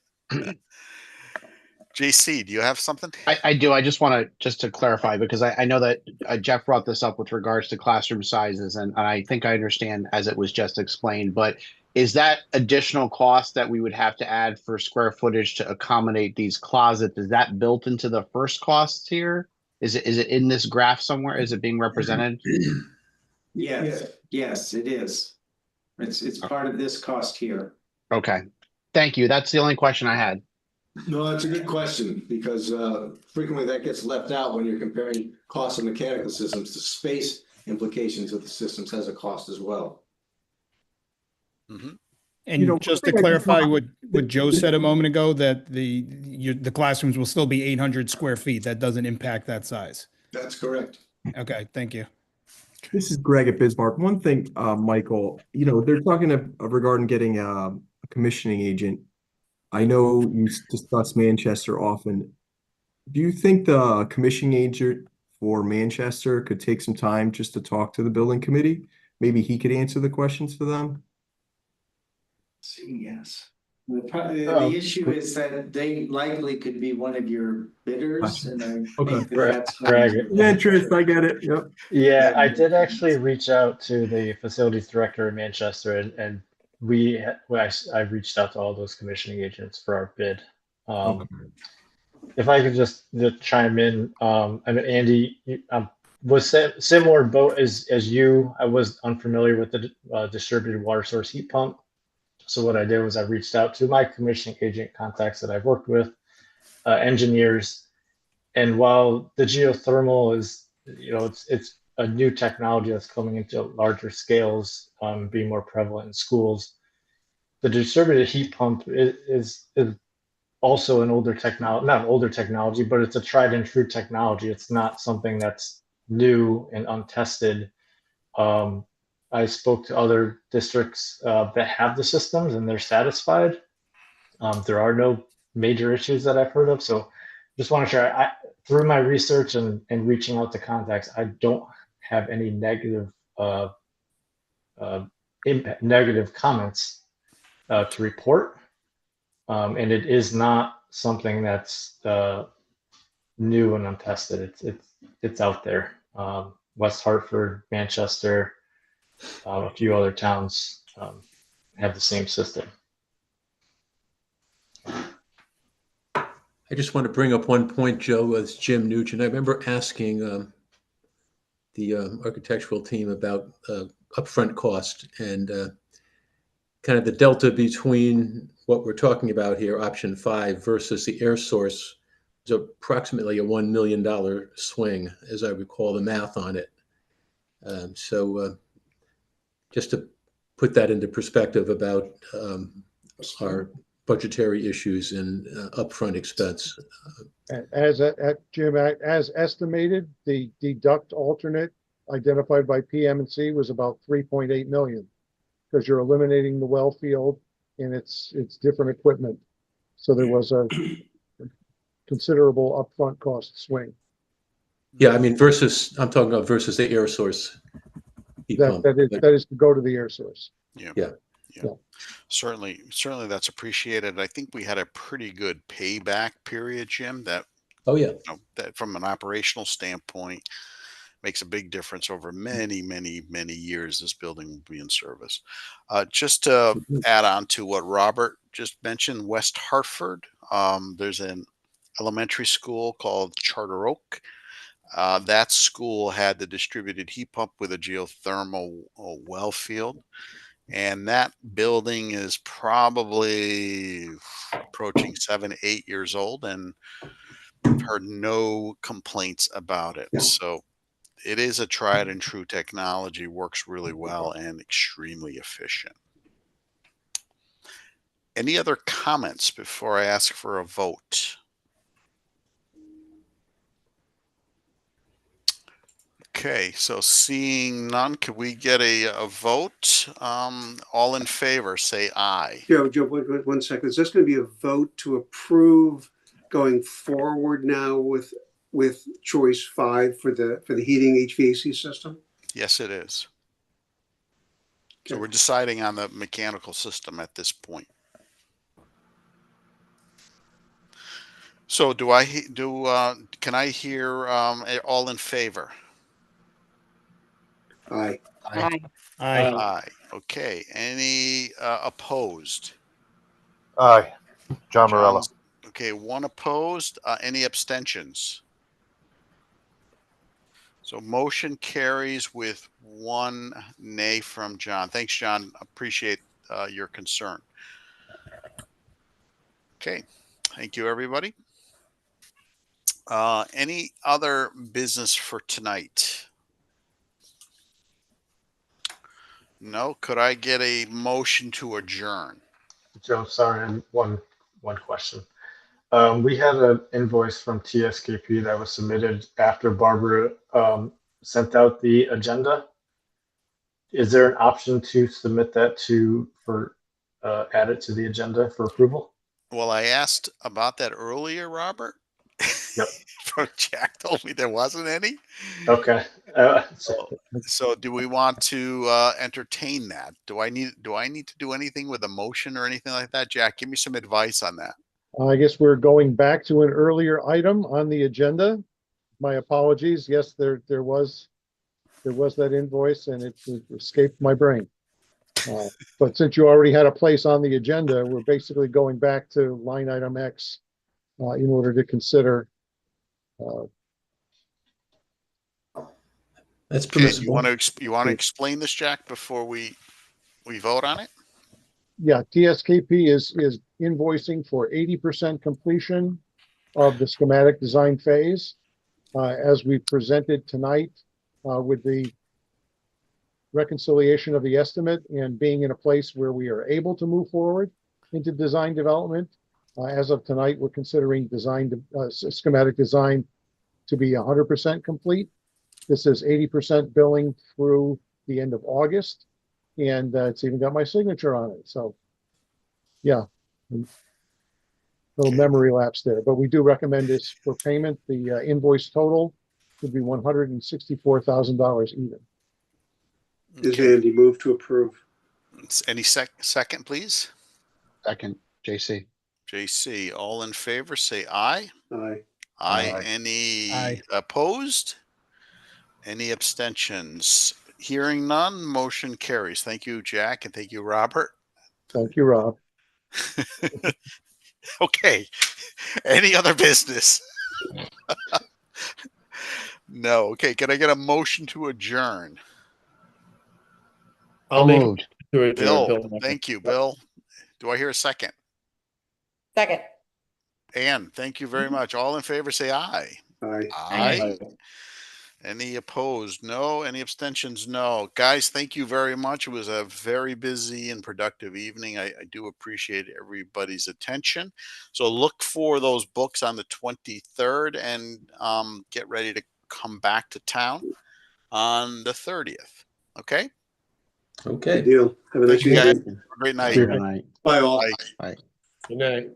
JC, do you have something? I do. I just want to clarify because I know that Jeff brought this up with regards to classroom sizes, and I think I understand as it was just explained. But is that additional cost that we would have to add for square footage to accommodate these closets? Is that built into the first cost here? Is it in this graph somewhere? Is it being represented? Yes, it is. It's part of this cost here. Okay, thank you. That's the only question I had. No, that's a good question because frequently that gets left out when you're comparing costs of mechanical systems. The space implications of the systems has a cost as well. Mm-hmm. And just to clarify what Joe said a moment ago, that the classrooms will still be 800 square feet. That doesn't impact that size. That's correct. Okay, thank you. This is Greg at Bismarck. One thing, Michael, they're talking regarding getting a commissioning agent. I know you discuss Manchester often. Do you think the commissioning agent for Manchester could take some time just to talk to the building committee? Maybe he could answer the questions for them? Yes. The issue is that they likely could be one of your bidders, Gotcha. and I Okay. think that's Greg. Interest, I get it. Yep. Yeah, I did actually reach out to the facilities director in Manchester, and I reached out to all those commissioning agents for our bid. Okay. If I could just chime in, I mean, Andy, was similar boat as you. I was unfamiliar with the distributed water source heat pump. So what I did was I reached out to my commissioning agent contacts that I've worked with, engineers, and while the geothermal is, it's a new technology that's coming into larger scales, being more prevalent in schools. The distributed heat pump is also an older technology, not an older technology, but it's a tried and true technology. It's not something that's new and untested. I spoke to other districts that have the systems and they're satisfied. There are no major issues that I've heard of. So just want to share, through my research and reaching out to contacts, I don't have any negative negative comments to report. And it is not something that's new and untested. It's out there. West Hartford, Manchester, a few other towns have the same system. I just want to bring up one point, Joe, as Jim Nugent. I remember asking the architectural team about upfront cost and kind of the delta between what we're talking about here, option 5, versus the air source is approximately a $1 million swing, as I recall the math on it. So just to put that into perspective about our budgetary issues and upfront expense. Jim, as estimated, the deduct alternate identified by PM&C was about 3.8 million because you're eliminating the well field and it's different equipment. So there was a considerable upfront cost swing. Yeah, I mean, I'm talking about versus the air source heat pump. That is to go to the air source. Yeah. Certainly that's appreciated. I think we had a pretty good payback period, Jim, that that from an operational standpoint makes a big difference over many years this building will be in service. Just to add on to what Robert just mentioned, West Hartford, there's an elementary school called Charter Oak. That school had the distributed heat pump with a geothermal well field. And that building is probably approaching 7, 8 years old. And I've heard no complaints about it. Yeah. So it is a tried and true technology, works really well and extremely efficient. Any other comments before I ask for a vote? Okay, so seeing none, could we get a vote? All in favor, say aye. Joe, 1 second. Is this going to be a vote to approve going forward now with choice 5 for the heating HVAC system? Yes, it is. So Okay. we're deciding on the mechanical system at this point. So can I hear all in favor? Aye. Aye. Aye. Okay. Any opposed? Aye. John Morello. Okay, one opposed. Any abstentions? So motion carries with one nay from John. Thanks, John. Appreciate your concern. Okay. Thank you, everybody. Any other business for tonight? No. Could I get a motion to adjourn? Joe, sorry, and one question. We had an invoice from TSKP that was submitted after Barbara sent out the agenda. Is there an option to submit that for add it to the agenda for approval? Well, I asked about that earlier, Robert. Yep. Jack told me there wasn't any. Okay. So do we want to entertain that? Do I need to do anything with a motion or anything like that? Jack, give me some advice on that. I guess we're going back to an earlier item on the agenda. My apologies. Yes, there was that invoice and it escaped my brain. But since you already had a place on the agenda, we're basically going back to line item X in order to consider. That's Okay, permissible. you want to explain this, Jack, before we vote on it? Yeah, TSKP is invoicing for 80% completion of the schematic design phase. As we presented tonight with the reconciliation of the estimate and being in a place where we are able to move forward into design development. As of tonight, we're considering schematic design to be 100% complete. This is 80% billing through the end of August, and it's even got my signature on it. So, yeah, little memory lapse there. But we do recommend this for payment. The invoice total would be $164,000 even. Is Andy move to approve? Any second, please? Second, JC. JC, all in favor, say aye. Aye. Aye. Any opposed? Any abstentions? Hearing none, motion carries. Thank you, Jack, and thank you, Robert. Thank you, Rob. Okay. Any other business? No. Okay. Can I get a motion to adjourn? I'll moved. Bill, thank you, Bill. Do I hear a second? Second. Ann, thank you very much. All in favor, say aye. Aye. Aye. Any opposed? No. Any abstentions? No. Guys, thank you very much. It was a very busy and productive evening. I do appreciate everybody's attention. So look for those books on the 23rd and get ready to come back to town on the 30th. Okay? Okay. Good deal. Have a nice Thank you, guys. evening. Have a great night. Good night. Bye all. Bye. Bye. Good night.